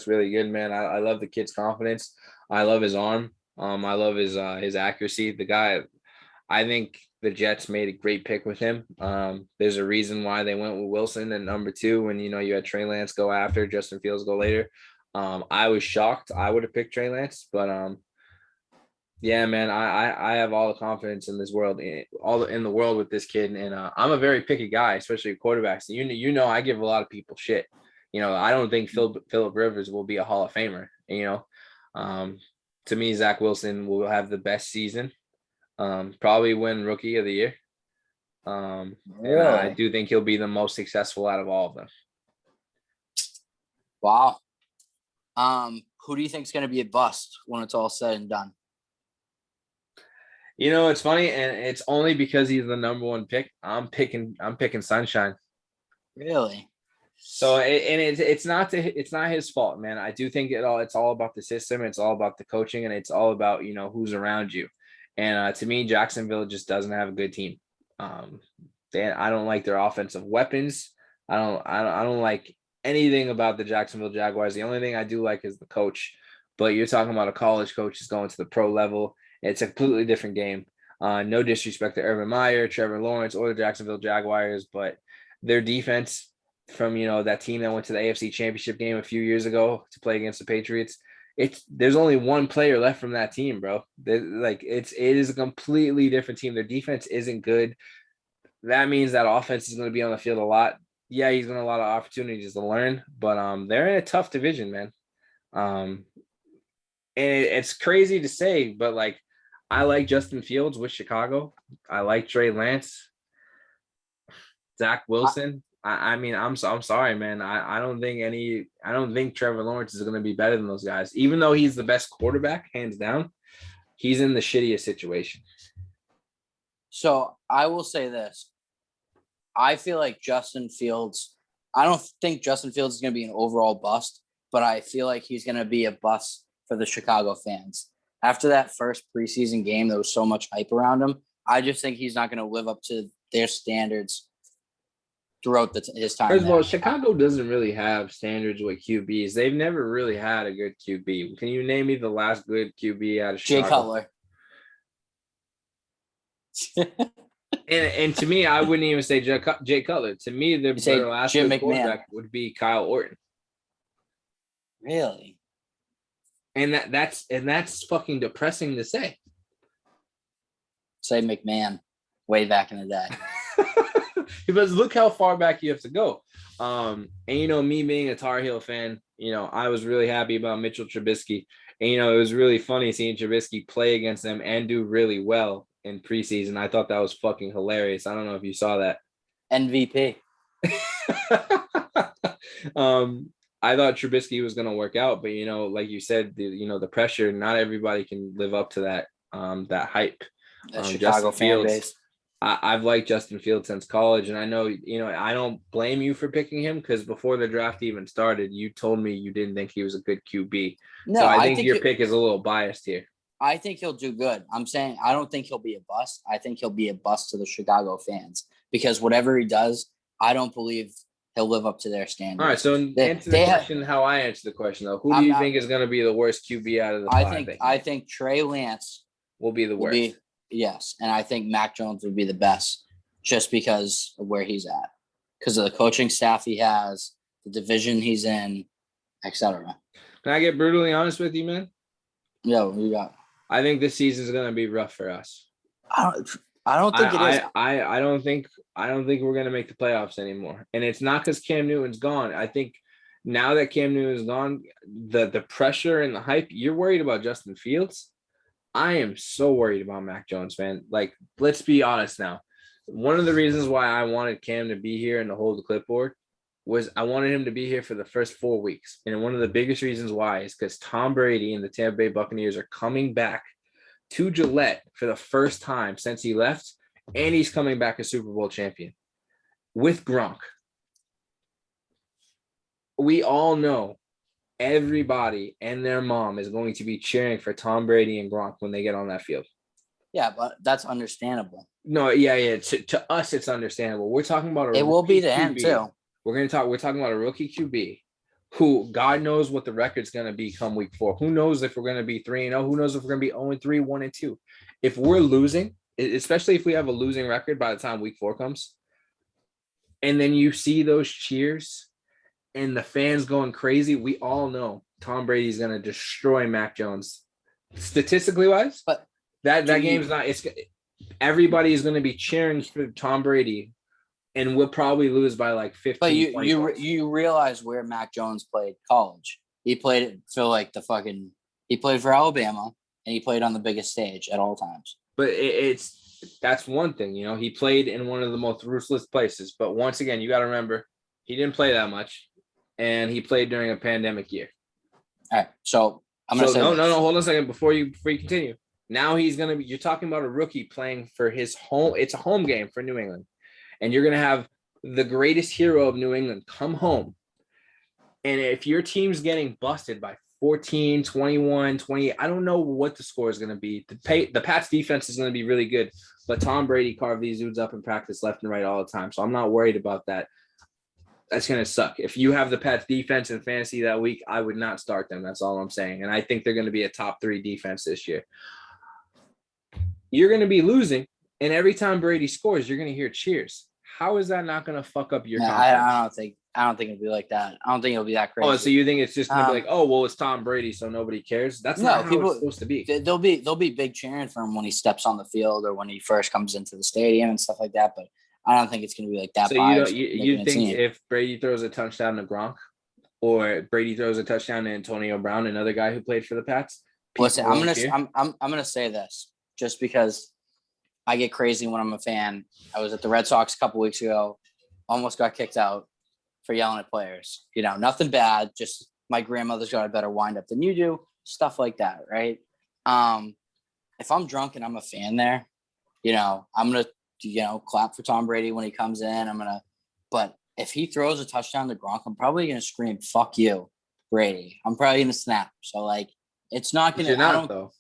really good, man. I love the kid's confidence. I love his arm. I love his accuracy. The guy, I think the Jets made a great pick with him. There's a reason why they went with Wilson at number 2 when you had Trey Lance go after, Justin Fields go later. I was shocked. I would have picked Trey Lance, but yeah, man, I have all the confidence in this world, in the world with this kid, and I'm a very picky guy, especially quarterbacks. I give a lot of people shit. I don't think Phillip Rivers will be a Hall of Famer. To me, Zach Wilson will have the best season, probably win Rookie of the Year. And I do think he'll be the most successful out of all of them. Wow. Who do you think is going to be a bust when it's all said and done? It's funny, and it's only because he's the number 1 pick. I'm picking Sunshine. Really? So it's not his fault, man. I do think it's all about the system. It's all about the coaching, and it's all about who's around you. And to me, Jacksonville just doesn't have a good team. I don't like their offensive weapons. I don't like anything about the Jacksonville Jaguars. The only thing I do like is the coach. But you're talking about a college coach who's going to the pro level. It's a completely different game. No disrespect to Urban Meyer, Trevor Lawrence, or the Jacksonville Jaguars, but their defense from that team that went to the AFC Championship game a few years ago to play against the Patriots. There's only one player left from that team, bro. It is a completely different team. Their defense isn't good. That means that offense is going to be on the field a lot. Yeah, he's going to have a lot of opportunities to learn, but they're in a tough division, man. And it's crazy to say, but I like Justin Fields with Chicago. I like Trey Lance, Zach Wilson. I mean, I'm sorry, man. I don't think Trevor Lawrence is going to be better than those guys. Even though he's the best quarterback, hands down, he's in the shittiest situation. So I will say this. I feel like Justin Fields, I don't think Justin Fields is going to be an overall bust, but I feel like he's going to be a bust for the Chicago fans. After that first preseason game, there was so much hype around him. I just think he's not going to live up to their standards throughout his time. First of all, Chicago doesn't really have standards with QBs. They've never really had a good QB. Can you name me the last good QB out of Chicago? Jay Cutler. And to me, I wouldn't even say Jay Cutler. To me, their last good quarterback would be Kyle Orton. Really? And that's fucking depressing to say. Say McMahon way back in the day. Because look how far back you have to go. And me being a Tar Heel fan, I was really happy about Mitchell Trubisky. And it was really funny seeing Trubisky play against them and do really well in preseason. I thought that was fucking hilarious. I don't know if you saw that. MVP. I thought Trubisky was going to work out, but like you said, the pressure, not everybody can live up to that hype. Chicago fan base. I've liked Justin Fields since college, and I know, I don't blame you for picking him because before the draft even started, you told me you didn't think he was a good QB. No, so I think your pick is a little biased here. I think he'll do good. I'm saying I don't think he'll be a bust. I think he'll be a bust to the Chicago fans because whatever he does, I don't believe he'll live up to their standards. All right, so answer the question how I answer the question, though. Who do you think is going to be the worst QB out of the five? I think Trey Lance will be the worst. Yes, and I think Mac Jones would be the best just because of where he's at, because of the coaching staff he has, the division he's in, etc. Can I get brutally honest with you, man? Yeah, what you got? I think this season is going to be rough for us. I don't think it is. I don't think we're going to make the playoffs anymore, and it's not because Cam Newton's gone. I think now that Cam Newton's gone, the pressure and the hype. You're worried about Justin Fields. I am so worried about Mac Jones, man. Let's be honest now. One of the reasons why I wanted Cam to be here and to hold the clipboard was I wanted him to be here for the first 4 weeks. And one of the biggest reasons why is because Tom Brady and the Tampa Bay Buccaneers are coming back to Gillette for the first time since he left, and he's coming back a Super Bowl champion with Gronk. We all know everybody and their mom is going to be cheering for Tom Brady and Gronk when they get on that field. Yeah, but that's understandable. No, yeah. To us, it's understandable. We're talking about it will be to him too. We're talking about a rookie QB who God knows what the record's going to be come week 4. Who knows if we're going to be 3-0? Who knows if we're going to be 0-3, 1-2? If we're losing, especially if we have a losing record by the time week 4 comes, and then you see those cheers and the fans going crazy, we all know Tom Brady's going to destroy Mac Jones statistically wise. But that game's not. Everybody is going to be cheering for Tom Brady, and we'll probably lose by 15. But you realize where Mac Jones played college? He played for he played for Alabama, and he played on the biggest stage at all times. But that's one thing, he played in one of the most ruthless places. But once again, you got to remember, he didn't play that much. And he played during a pandemic year. All right. So I'm going to say no. Hold on a second before you continue. Now you're talking about a rookie playing for his home. It's a home game for New England. And you're going to have the greatest hero of New England, come home. And if your team's getting busted by 14, 21, 20, I don't know what the score is going to be. The Pats defense is going to be really good, but Tom Brady carved these dudes up in practice left and right all the time. So I'm not worried about that. That's going to suck. If you have the Pats defense in fantasy that week, I would not start them. That's all I'm saying. And I think they're going to be a top 3 defense this year. You're going to be losing, and every time Brady scores, you're going to hear cheers. How is that not going to fuck up your confidence? I don't think it'll be like that. I don't think it'll be that crazy. Oh, so you think it's just going to be like, oh, well, it's Tom Brady, so nobody cares? That's not how it's supposed to be. There'll be big cheering for him when he steps on the field or when he first comes into the stadium and stuff like that. But I don't think it's going to be like that. So you think if Brady throws a touchdown to Gronk or Brady throws a touchdown to Antonio Brown, another guy who played for the Pats? Listen, I'm gonna say this just because I get crazy when I'm a fan. I was at the Red Sox a couple weeks ago, almost got kicked out for yelling at players. You know, nothing bad. Just my grandmother's got a better wind up than you do. Stuff like that, right? If I'm drunk and I'm a fan there, you know, I'm gonna clap for Tom Brady when he comes in. But if he throws a touchdown to Gronk, I'm probably gonna scream "fuck you, Brady." I'm probably gonna snap. So like, it's not gonna. Though.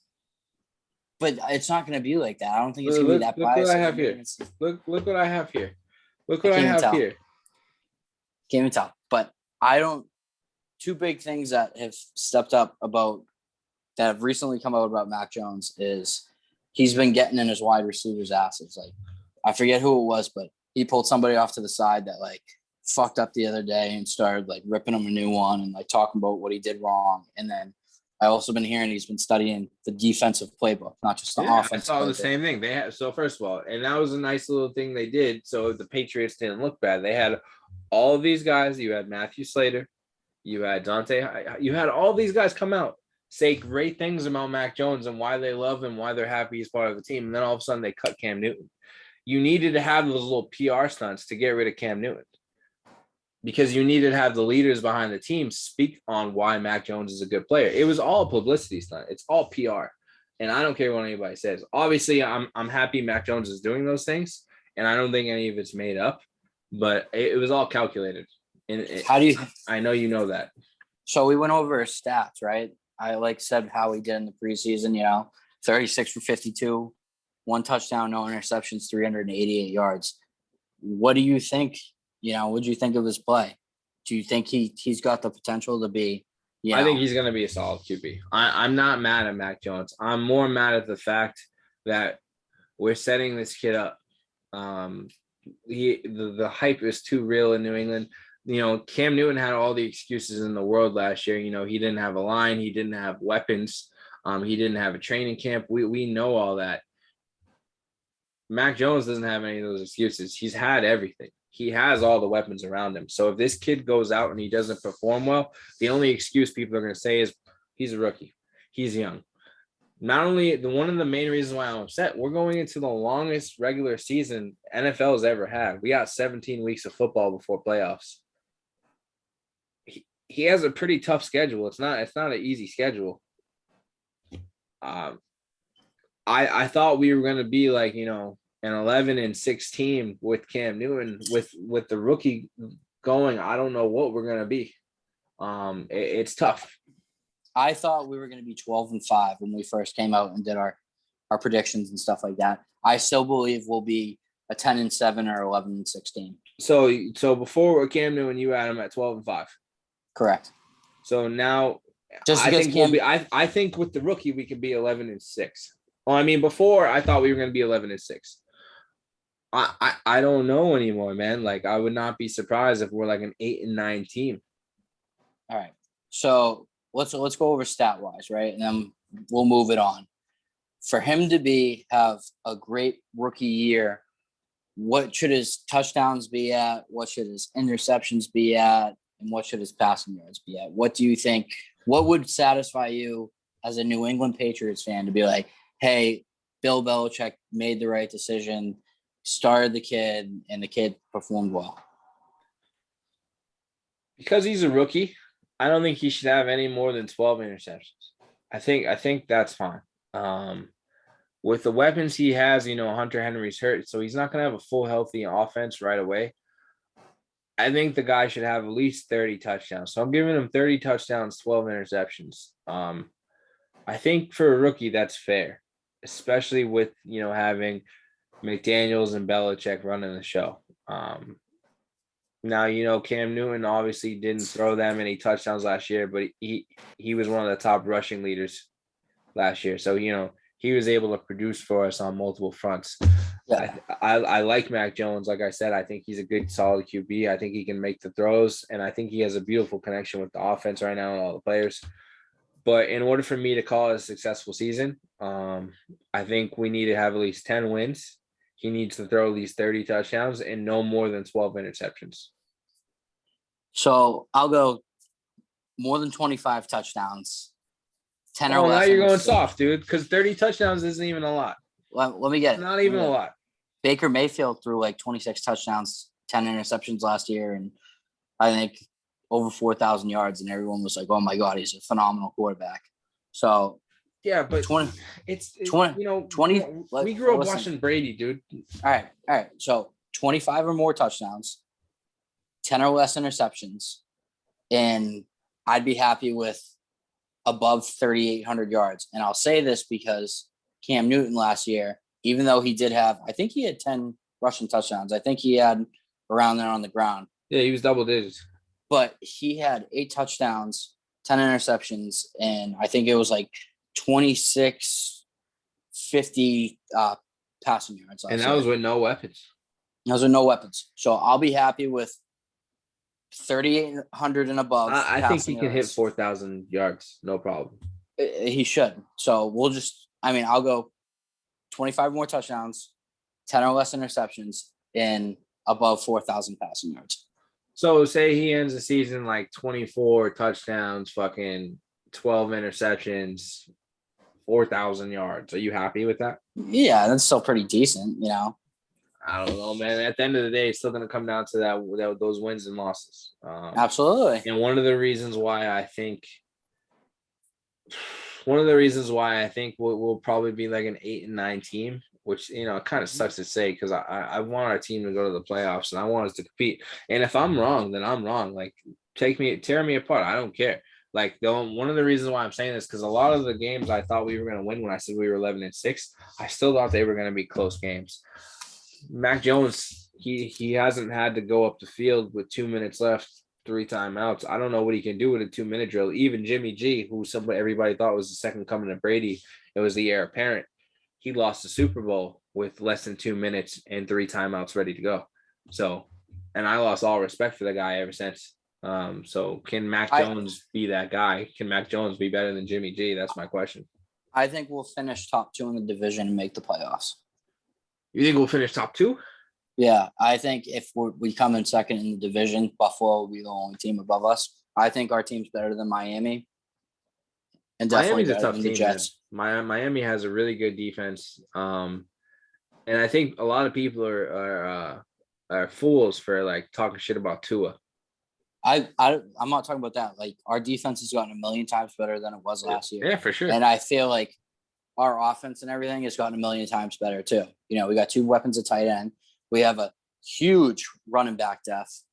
But it's not going to be like that. I don't think it's going to be that biased. Look what I have here. Look what I have here. Look what I have here. Can't even tell. But two big things that have stepped up that have recently come out about Mac Jones is he's been getting in his wide receivers' asses. Like, I forget who it was, but he pulled somebody off to the side that like fucked up the other day and started like ripping him a new one and like talking about what he did wrong. And then I also been hearing he's been studying the defensive playbook, not just the offense. I saw the same thing. So first of all, and that was a nice little thing they did. So the Patriots didn't look bad. They had all of these guys. You had Matthew Slater, you had Dante, you had all these guys come out, say great things about Mac Jones and why they love him, why they're happy he's part of the team. And then all of a sudden they cut Cam Newton. You needed to have those little PR stunts to get rid of Cam Newton, because you needed to have the leaders behind the team speak on why Mac Jones is a good player. It was all publicity stunt. It's all PR. And I don't care what anybody says. Obviously, I'm happy Mac Jones is doing those things, and I don't think any of it's made up, but it was all calculated. And I know you know that. So we went over his stats, right? I said how he did in the preseason, 36 for 52, 1 touchdown, no interceptions, 388 yards. What do you think? What do you think of his play? Do you think he's got the potential to be? I think he's going to be a solid QB. I'm not mad at Mac Jones. I'm more mad at the fact that we're setting this kid up. The hype is too real in New England. Cam Newton had all the excuses in the world last year. He didn't have a line. He didn't have weapons. He didn't have a training camp. We know all that. Mac Jones doesn't have any of those excuses. He's had everything. He has all the weapons around him. So if this kid goes out and he doesn't perform well, the only excuse people are going to say is he's a rookie. He's young. Not only one of the main reasons why I'm upset, we're going into the longest regular season NFL's ever had. We got 17 weeks of football before playoffs. He has a pretty tough schedule. It's not an easy schedule. I thought we were going to be like, an 11-6 team with Cam Newton, with the rookie going. I don't know what we're going to be. It's tough. I thought we were going to be 12-5 when we first came out and did our predictions and stuff like that. I still believe we'll be a 10-7 or 11-6 team. So before Cam Newton, you had him at 12-5. Correct. So now I think with the rookie, we could be 11-6. Well, I mean, before I thought we were going to be 11-6. I don't know anymore, man. Like, I would not be surprised if we're like an 8-9 team. All right. So let's go over stat wise, right? And then we'll move it on. For him to have a great rookie year, what should his touchdowns be at? What should his interceptions be at? And what should his passing yards be at? What do you think? What would satisfy you as a New England Patriots fan to be like, hey, Bill Belichick made the right decision, started the kid, and the kid performed well? Because he's a rookie, I don't think he should have any more than 12 interceptions. I think that's fine. With the weapons he has, Hunter Henry's hurt, so he's not going to have a full healthy offense right away. I think the guy should have at least 30 touchdowns. So I'm giving him 30 touchdowns, 12 interceptions. I think for a rookie, that's fair, especially with, having McDaniels and Belichick running the show. Now, Cam Newton obviously didn't throw that many touchdowns last year, but he was one of the top rushing leaders last year. So, he was able to produce for us on multiple fronts. Yeah. I like Mac Jones. Like I said, I think he's a good, solid QB. I think he can make the throws, and I think he has a beautiful connection with the offense right now and all the players. But in order for me to call it a successful season, I think we need to have at least 10 wins. He needs to throw at least 30 touchdowns and no more than 12 interceptions. So I'll go more than 25 touchdowns. 10 or Oh, less. now you're going soft, dude, because 30 touchdowns isn't even a lot. Let me get it. Not even a lot. Baker Mayfield threw like 26 touchdowns, 10 interceptions last year, and I think over 4,000 yards, and everyone was like, "Oh my God, he's a phenomenal quarterback." So yeah, but 20. We grew up watching Brady, dude. All right. So 25 or more touchdowns, 10 or less interceptions, and I'd be happy with above 3,800 yards. And I'll say this because Cam Newton last year, even though he did have, I think he had 10 rushing touchdowns. I think he had around there on the ground. Yeah, he was double digits. But he had 8 touchdowns, 10 interceptions, and I think it was like 2,650 passing yards. And that was with no weapons. Those are no weapons. So I'll be happy with 3,800 and above. I think he can hit 4,000 yards. No problem. He should. So I'll go 25 more touchdowns, 10 or less interceptions, and above 4,000 passing yards. So say he ends the season like 24 touchdowns, fucking 12 interceptions, 4,000 yards. Are you happy with that? Yeah, that's still pretty decent, I don't know, man. At the end of the day, it's still going to come down to those wins and losses. Absolutely. And one of the reasons why I think we'll probably be like an 8-9 team, which, it kind of sucks to say because I want our team to go to the playoffs and I want us to compete. And if I'm wrong, then I'm wrong. Like, tear me apart. I don't care. Like, one of the reasons why I'm saying this, because a lot of the games I thought we were going to win when I said we were 11-6, I still thought they were going to be close games. Mac Jones, he hasn't had to go up the field with 2 minutes left, 3 timeouts. I don't know what he can do with a 2-minute drill. Even Jimmy G, who everybody thought was the second coming of Brady, it was the heir apparent. He lost the Super Bowl with less than 2 minutes and 3 timeouts ready to go. So, and I lost all respect for the guy ever since. So can Mac Jones be that guy? Can Mac Jones be better than Jimmy G? That's my question. I think we'll finish top 2 in the division and make the playoffs. You think we'll finish top 2? Yeah, I think if we come in second in the division, Buffalo will be the only team above us. I think our team's better than Miami. And definitely Miami's a tough than team. The Jets. Miami has a really good defense. And I think a lot of people are fools for like talking shit about Tua. I'm not talking about that. Like, our defense has gotten a million times better than it was last year. Yeah, for sure. And I feel like our offense and everything has gotten a million times better too. We got 2 weapons at tight end. We have a huge running back depth.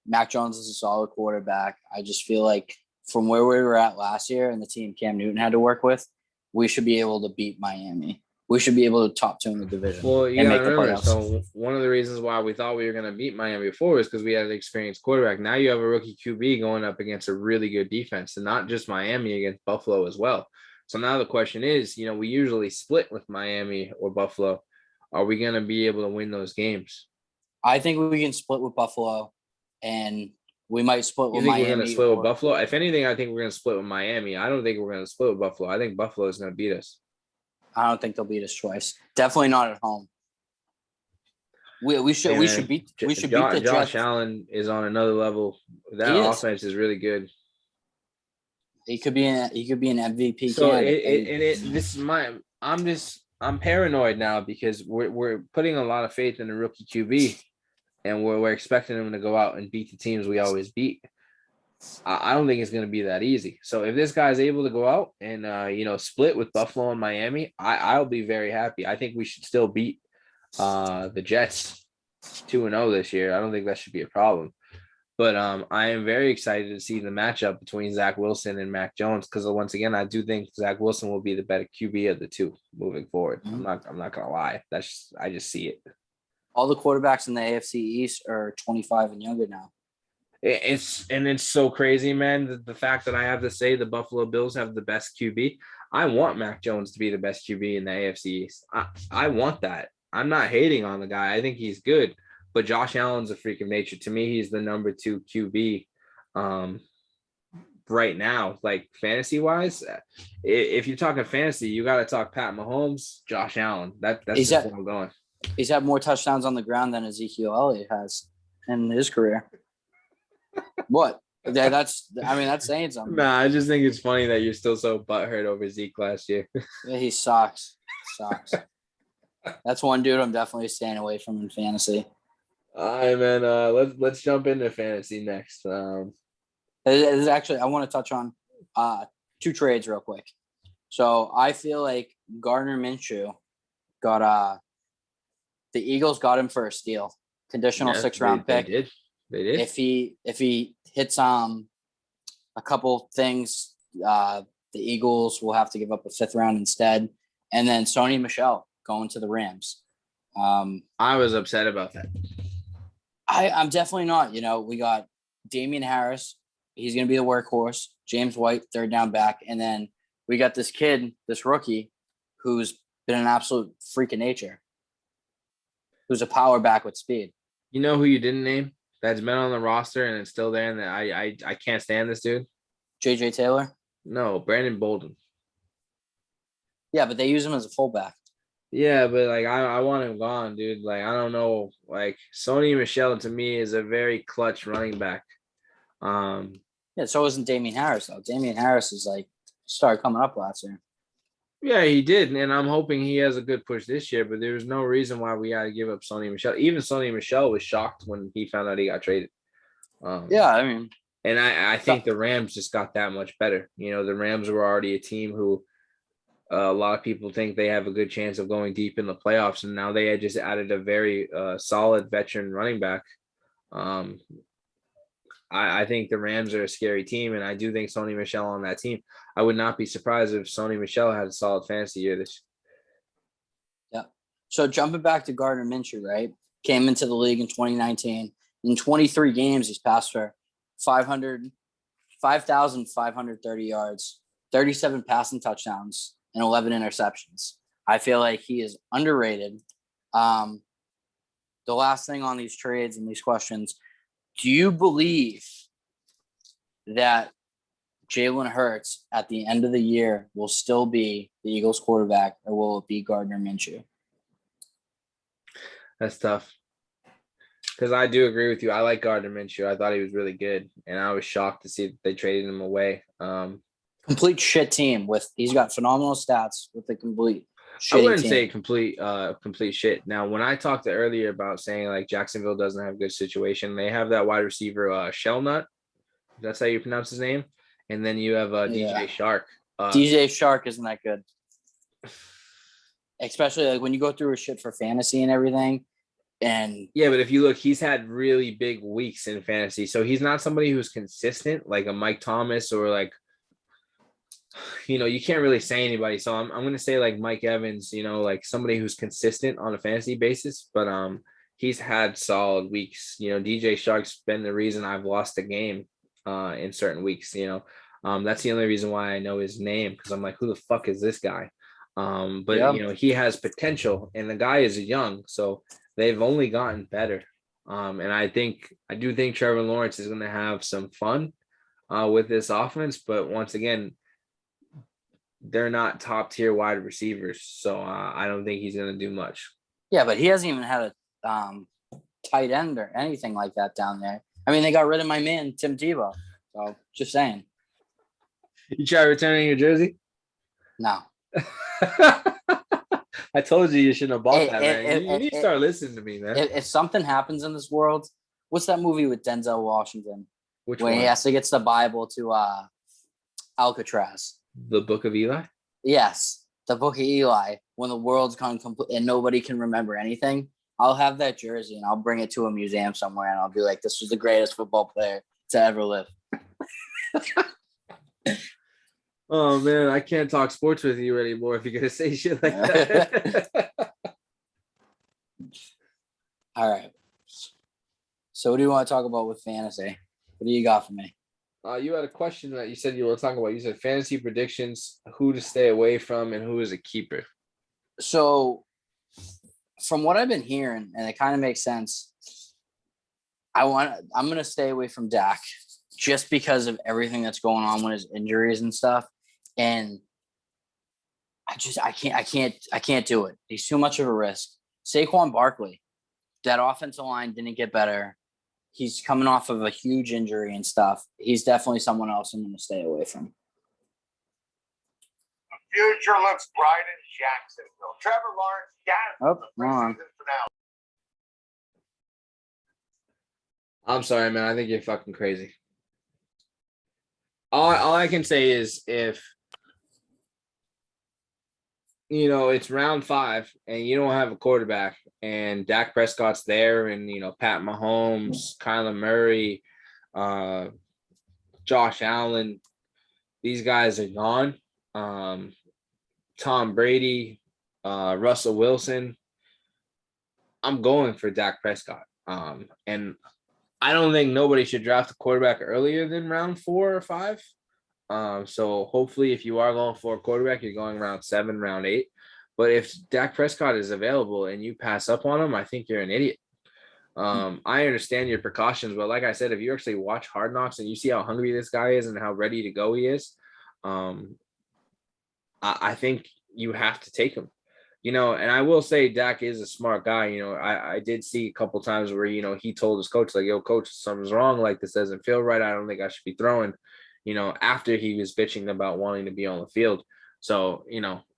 Mac Jones is a solid quarterback. I just feel like from where we were at last year and the team Cam Newton had to work with, we should be able to beat Miami. We should be able to top 2 in the division. Well, you got to remember, so one of the reasons why we thought we were going to beat Miami before is because we had an experienced quarterback. Now you have a rookie QB going up against a really good defense, and not just Miami, against Buffalo as well. So now the question is, we usually split with Miami or Buffalo. Are we going to be able to win those games? I think we can split with Buffalo, and we might split with Miami. We're going to split with Buffalo? If anything, I think we're going to split with Miami. I don't think we're going to split with Buffalo. I think Buffalo is going to beat us. I don't think they'll beat us twice. Definitely not at home. We should beat the Jets. Josh Allen is on another level. That offense is really good. He could be an MVP. So I'm paranoid now because we're putting a lot of faith in a rookie QB, and we're expecting him to go out and beat the teams we always beat. I don't think it's going to be that easy. So if this guy's able to go out and split with Buffalo and Miami, I'll be very happy. I think we should still beat the Jets 2-0 this year. I don't think that should be a problem. But I am very excited to see the matchup between Zach Wilson and Mac Jones because once again, I do think Zach Wilson will be the better QB of the two moving forward. Mm-hmm. I'm not gonna lie. I just see it. All the quarterbacks in the AFC East are 25 and younger now. It's so crazy, man. The fact that I have to say the Buffalo Bills have the best QB. I want Mac Jones to be the best QB in the AFC East. I want that. I'm not hating on the guy. I think he's good. But Josh Allen's a freak of nature. To me, he's the number 2 QB right now, like fantasy-wise. If you're talking fantasy, you got to talk Pat Mahomes, Josh Allen. That's just where I'm going. He's had more touchdowns on the ground than Ezekiel Elliott has in his career. What? That's saying something. Nah, I just think it's funny that you're still so butthurt over Zeke last year. Yeah, he sucks. That's one dude I'm definitely staying away from in fantasy. All right, man. Let's jump into fantasy next. Actually, I want to touch on 2 trades real quick. So I feel like Gardner Minshew got the Eagles got him for a steal, conditional 6th-round pick. They did. If he hits a couple things, the Eagles will have to give up a 5th round instead, and then Sony Michel going to the Rams. I was upset about that. I'm definitely not. We got Damian Harris. He's going to be the workhorse. James White, 3rd down back. And then we got this kid, this rookie, who's been an absolute freak of nature, who's a power back with speed. You know who you didn't name? That's been on the roster and it's still there. And I can't stand this dude. JJ Taylor? No, Brandon Bolden. Yeah, but they use him as a fullback. Yeah, but like I want him gone, dude. Like I don't know. Like Sony Michel to me is a very clutch running back. Yeah, so isn't Damian Harris though. Damian Harris is like started coming up last year. Yeah, he did, and I'm hoping he has a good push this year. But there was no reason why we had to give up Sony Michel. Even Sony Michel was shocked when he found out he got traded. Yeah, I mean, and I think the Rams just got that much better. The Rams were already a team who a lot of people think they have a good chance of going deep in the playoffs, and now they had just added a very solid veteran running back. I think the Rams are a scary team, and I do think Sony Michel on that team. I would not be surprised if Sony Michel had a solid fantasy year this. Yeah. So jumping back to Gardner Minshew, right? Came into the league in 2019. In 23 games, he's passed for 5,530 yards, 37 passing touchdowns, and 11 interceptions. I feel like he is underrated. The last thing on these trades and these questions, do you believe that Jalen Hurts at the end of the year will still be the Eagles quarterback, or will it be Gardner Minshew? That's tough. Because I do agree with you. I like Gardner Minshew. I thought he was really good, and I was shocked to see that they traded him away. Complete shit team he's got phenomenal stats with a complete shitty I wouldn't team. say complete shit. Now, when I talked earlier about saying like Jacksonville doesn't have a good situation, they have that wide receiver Shellnut. That's how you pronounce his name. And then you have DJ Shark. DJ Shark isn't that good. Especially like when you go through his shit for fantasy and everything. And yeah, but if you look, he's had really big weeks in fantasy. So he's not somebody who's consistent like a Mike Thomas or like, you can't really say anybody. So I'm going to say like Mike Evans, like somebody who's consistent on a fantasy basis, but he's had solid weeks. DJ Shark's been the reason I've lost a game in certain weeks. That's the only reason why I know his name, because I'm like, who the fuck is this guy? But yeah. He has potential, and the guy is young, so they've only gotten better. And I do think Trevor Lawrence is going to have some fun with this offense, but once again, they're not top tier wide receivers, so I don't think he's going to do much. Yeah, but he hasn't even had a tight end or anything like that down there. I mean, they got rid of my man Tim Tebow. So just saying. You try returning your jersey? No. I told you shouldn't have bought that, man. You need to start listening to me, man. If something happens in this world, what's that movie with Denzel Washington? Which when one? He has to get the Bible to Alcatraz. The Book of Eli? Yes, the Book of Eli. When the world's gone complete and nobody can remember anything, I'll have that jersey and I'll bring it to a museum somewhere and I'll be like, this was the greatest football player to ever live. Oh man, I can't talk sports with you anymore if you're gonna say shit like that. All right. So what do you want to talk about with fantasy? What do you got for me? You had a question that you said you were talking about. You said fantasy predictions, who to stay away from, and who is a keeper. So from what I've been hearing, and it kind of makes sense, I'm gonna stay away from Dak just because of everything that's going on with his injuries and stuff. And I can't do it. He's too much of a risk. Saquon Barkley, that offensive line didn't get better. He's coming off of a huge injury and stuff. He's definitely someone else I'm going to stay away from. The future looks bright in Jacksonville. Trevor Lawrence got the preseason finale. I'm sorry, man. I think you're fucking crazy. All I can say is if it's round 5 and you don't have a quarterback and Dak Prescott's there and, Pat Mahomes, Kyler Murray, Josh Allen, these guys are gone. Tom Brady, Russell Wilson. I'm going for Dak Prescott. And I don't think nobody should draft a quarterback earlier than round 4 or 5. So hopefully if you are going for a quarterback, you're going round 7, round 8. But if Dak Prescott is available and you pass up on him, I think you're an idiot. I understand your precautions, but like I said, if you actually watch Hard Knocks and you see how hungry this guy is and how ready to go he is, I think you have to take him. And I will say Dak is a smart guy. I did see a couple times where, he told his coach, like, yo, coach, something's wrong. Like, this doesn't feel right. I don't think I should be throwing, after he was bitching about wanting to be on the field. So,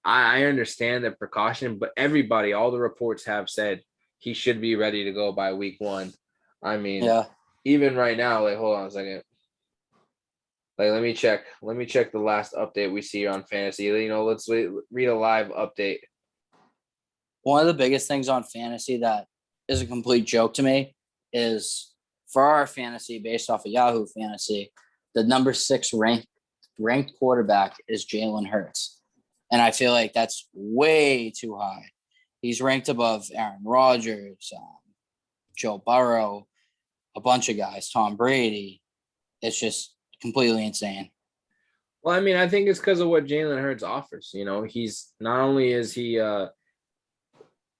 I understand the precaution, but everybody, all the reports have said he should be ready to go by week 1. I mean, even right now, like, hold on a second. Like, let me check the last update we see on fantasy. Let's read a live update. One of the biggest things on fantasy that is a complete joke to me is for our fantasy based off of Yahoo Fantasy, the number 6 ranked quarterback is Jalen Hurts. And I feel like that's way too high. He's ranked above Aaron Rodgers, Joe Burrow, a bunch of guys, Tom Brady. It's just completely insane. Well, I mean, I think it's because of what Jalen Hurts offers. He's not only is he a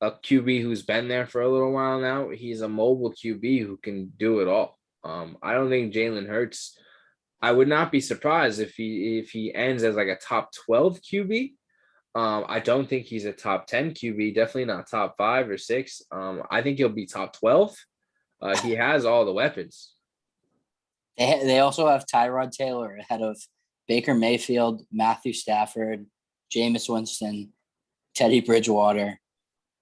QB who's been there for a little while now, he's a mobile QB who can do it all. I don't think Jalen Hurts, I would not be surprised if he ends as like a top 12 QB. I don't think he's a top 10 QB, definitely not top 5 or 6. I think he'll be top 12. He has all the weapons. They also have Tyrod Taylor ahead of Baker Mayfield, Matthew Stafford, Jameis Winston, Teddy Bridgewater,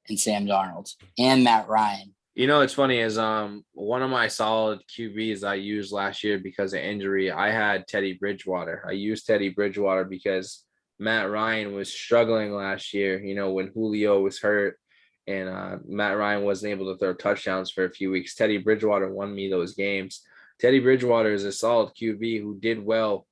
and Sam Darnold, and Matt Ryan. It's funny is one of my solid QBs I used last year because of injury. I had Teddy Bridgewater. I used Teddy Bridgewater because Matt Ryan was struggling last year, when Julio was hurt and Matt Ryan wasn't able to throw touchdowns for a few weeks. Teddy Bridgewater won me those games. Teddy Bridgewater is a solid QB who did well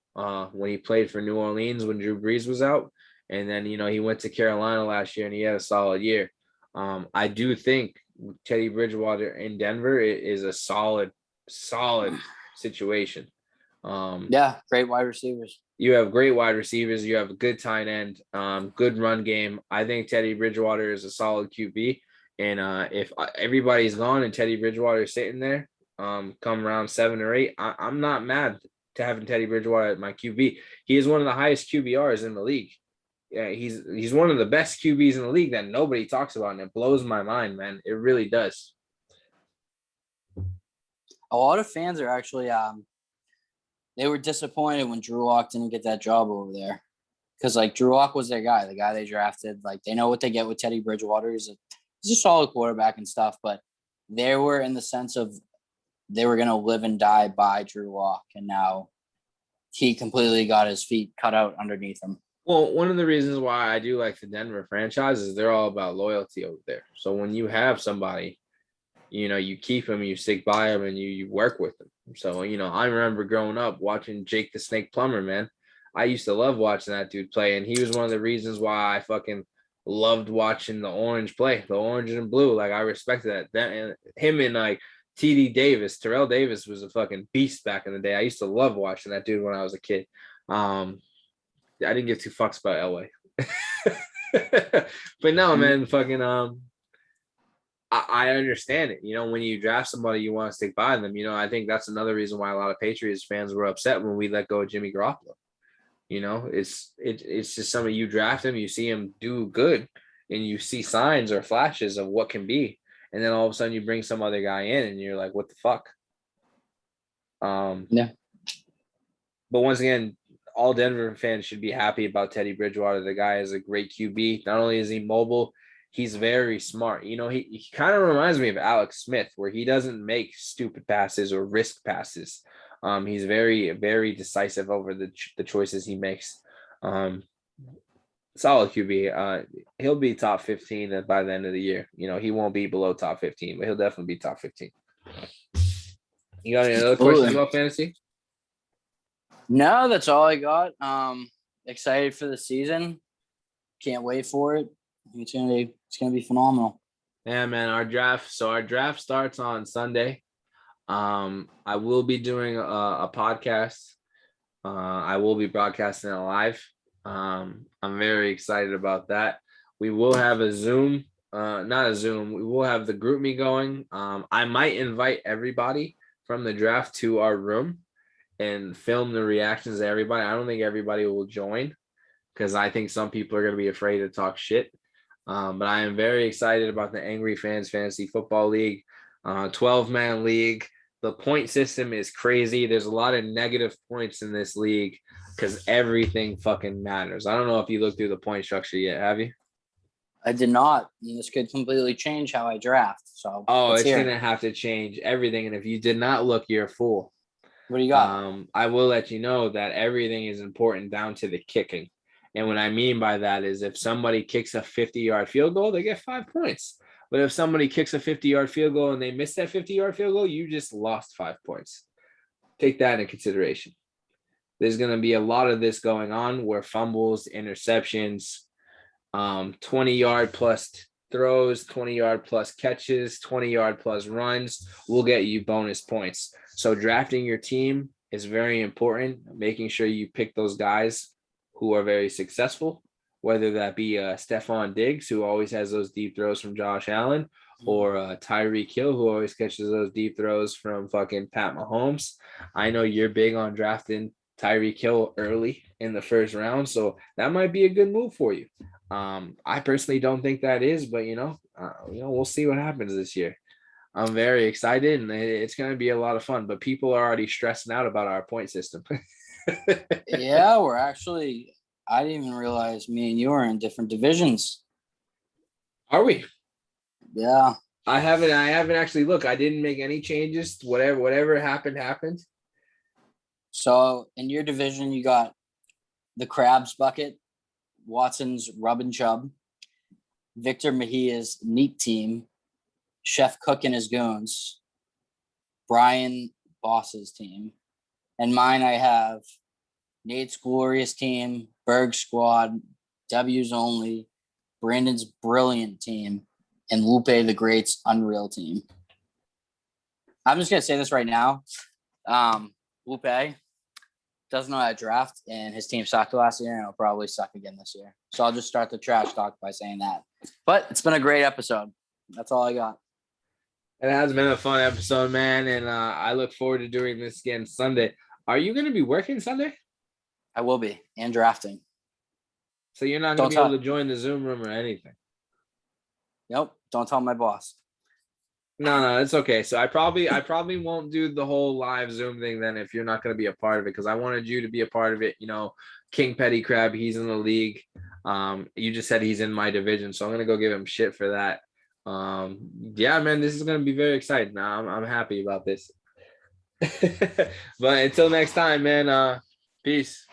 when he played for New Orleans when Drew Brees was out. And then, he went to Carolina last year and he had a solid year. I do think Teddy Bridgewater in Denver is a solid situation. Great wide receivers. You have great wide receivers. You have a good tight end, good run game. I think Teddy Bridgewater is a solid QB. And if everybody's gone and Teddy Bridgewater is sitting there, come around 7 or 8, I'm not mad to having Teddy Bridgewater at my QB. He is one of the highest QBRs in the league. Yeah, he's one of the best QBs in the league that nobody talks about, and it blows my mind, man. It really does. A lot of fans are actually they were disappointed when Drew Lock didn't get that job over there. Because, like, Drew Lock was their guy, the guy they drafted. Like, they know what they get with Teddy Bridgewater. He's a solid quarterback and stuff, but they were in the sense of they were going to live and die by Drew Lock, and now he completely got his feet cut out underneath him. Well, one of the reasons why I do like the Denver franchise is they're all about loyalty over there. So when you have somebody, you keep them, you stick by them, and you work with them. So, I remember growing up watching Jake the Snake Plumber, man. I used to love watching that dude play, and he was one of the reasons why I fucking loved watching the Orange play, the Orange and Blue. Like, I respected that. And him and like TD Davis, Terrell Davis was a fucking beast back in the day. I used to love watching that dude when I was a kid. I didn't give two fucks about Elway. But no, man, fucking I understand it. When you draft somebody, you want to stick by them. I think that's another reason why a lot of Patriots fans were upset when we let go of Jimmy Garoppolo. It's just somebody, you draft him, you see him do good, and you see signs or flashes of what can be, and then all of a sudden you bring some other guy in, and you're like, what the fuck? Yeah. But once again, all Denver fans should be happy about Teddy Bridgewater. The guy is a great QB. Not only is he mobile, he's very smart. He kind of reminds me of Alex Smith, where he doesn't make stupid passes or risk passes. He's very, very decisive over the choices he makes. Solid QB. He'll be top 15 by the end of the year. He won't be below top 15, but he'll definitely be top 15. You got any other questions about fantasy? No, that's all I got. Excited for the season. Can't wait for it. It's gonna be phenomenal. Yeah, man. Our draft starts on Sunday. I will be doing a podcast. I will be broadcasting it live. I'm very excited about that. We will have a Zoom, not a Zoom. We will have the group me going. I might invite everybody from the draft to our room and film the reactions to everybody. I don't think everybody will join because I think some people are going to be afraid to talk shit. But I am very excited about the Angry Fans Fantasy Football League, 12-man league. The point system is crazy. There's a lot of negative points in this league because everything fucking matters. I don't know if you looked through the point structure yet, have you? I did not. And this could completely change how I draft. So it's going to have to change everything. And if you did not look, you're a fool. What do you got? I will let you know that everything is important down to the kicking. And what I mean by that is if somebody kicks a 50-yard field goal, they get 5 points. But if somebody kicks a 50-yard field goal and they miss that 50-yard field goal, you just lost 5 points. Take that into consideration. There's going to be a lot of this going on where fumbles, interceptions, 20-yard plus throws, 20-yard plus catches, 20-yard plus runs will get you bonus points. So drafting your team is very important, making sure you pick those guys who are very successful, whether that be Stephon Diggs, who always has those deep throws from Josh Allen, or Tyreek Hill, who always catches those deep throws from fucking Pat Mahomes. I know you're big on drafting Tyreek Hill early in the first round, so that might be a good move for you. I personally don't think that is, but we'll see what happens this year. I'm very excited, and it's going to be a lot of fun. But people are already stressing out about our point system. Yeah, I didn't even realize me and you are in different divisions. Are we? Yeah. I haven't actually looked. I didn't make any changes. Whatever happened. So in your division, you got the Crabs bucket, Watson's Rub and Chub, Victor Mejia's Neat Team, Chef Cook and his Goons, Brian Boss's team, and mine I have Nate's Glorious Team, Berg Squad, W's Only, Brandon's Brilliant Team, and Lupe the Great's Unreal Team. I'm just going to say this right now. Lupe doesn't know how to draft, and his team sucked last year, and it'll probably suck again this year. So I'll just start the trash talk by saying that. But it's been a great episode. That's all I got. It has been a fun episode, man, and I look forward to doing this again Sunday. Are you going to be working Sunday? I will be, and drafting. So you're not going to be able to join the Zoom room or anything? Nope. Don't tell my boss. No, it's okay. So I probably won't do the whole live Zoom thing then if you're not going to be a part of it, because I wanted you to be a part of it. King Petty Crab, he's in the league. You just said he's in my division, so I'm going to go give him shit for that. Yeah, man, this is going to be very exciting. I'm happy about this. But until next time, man, peace.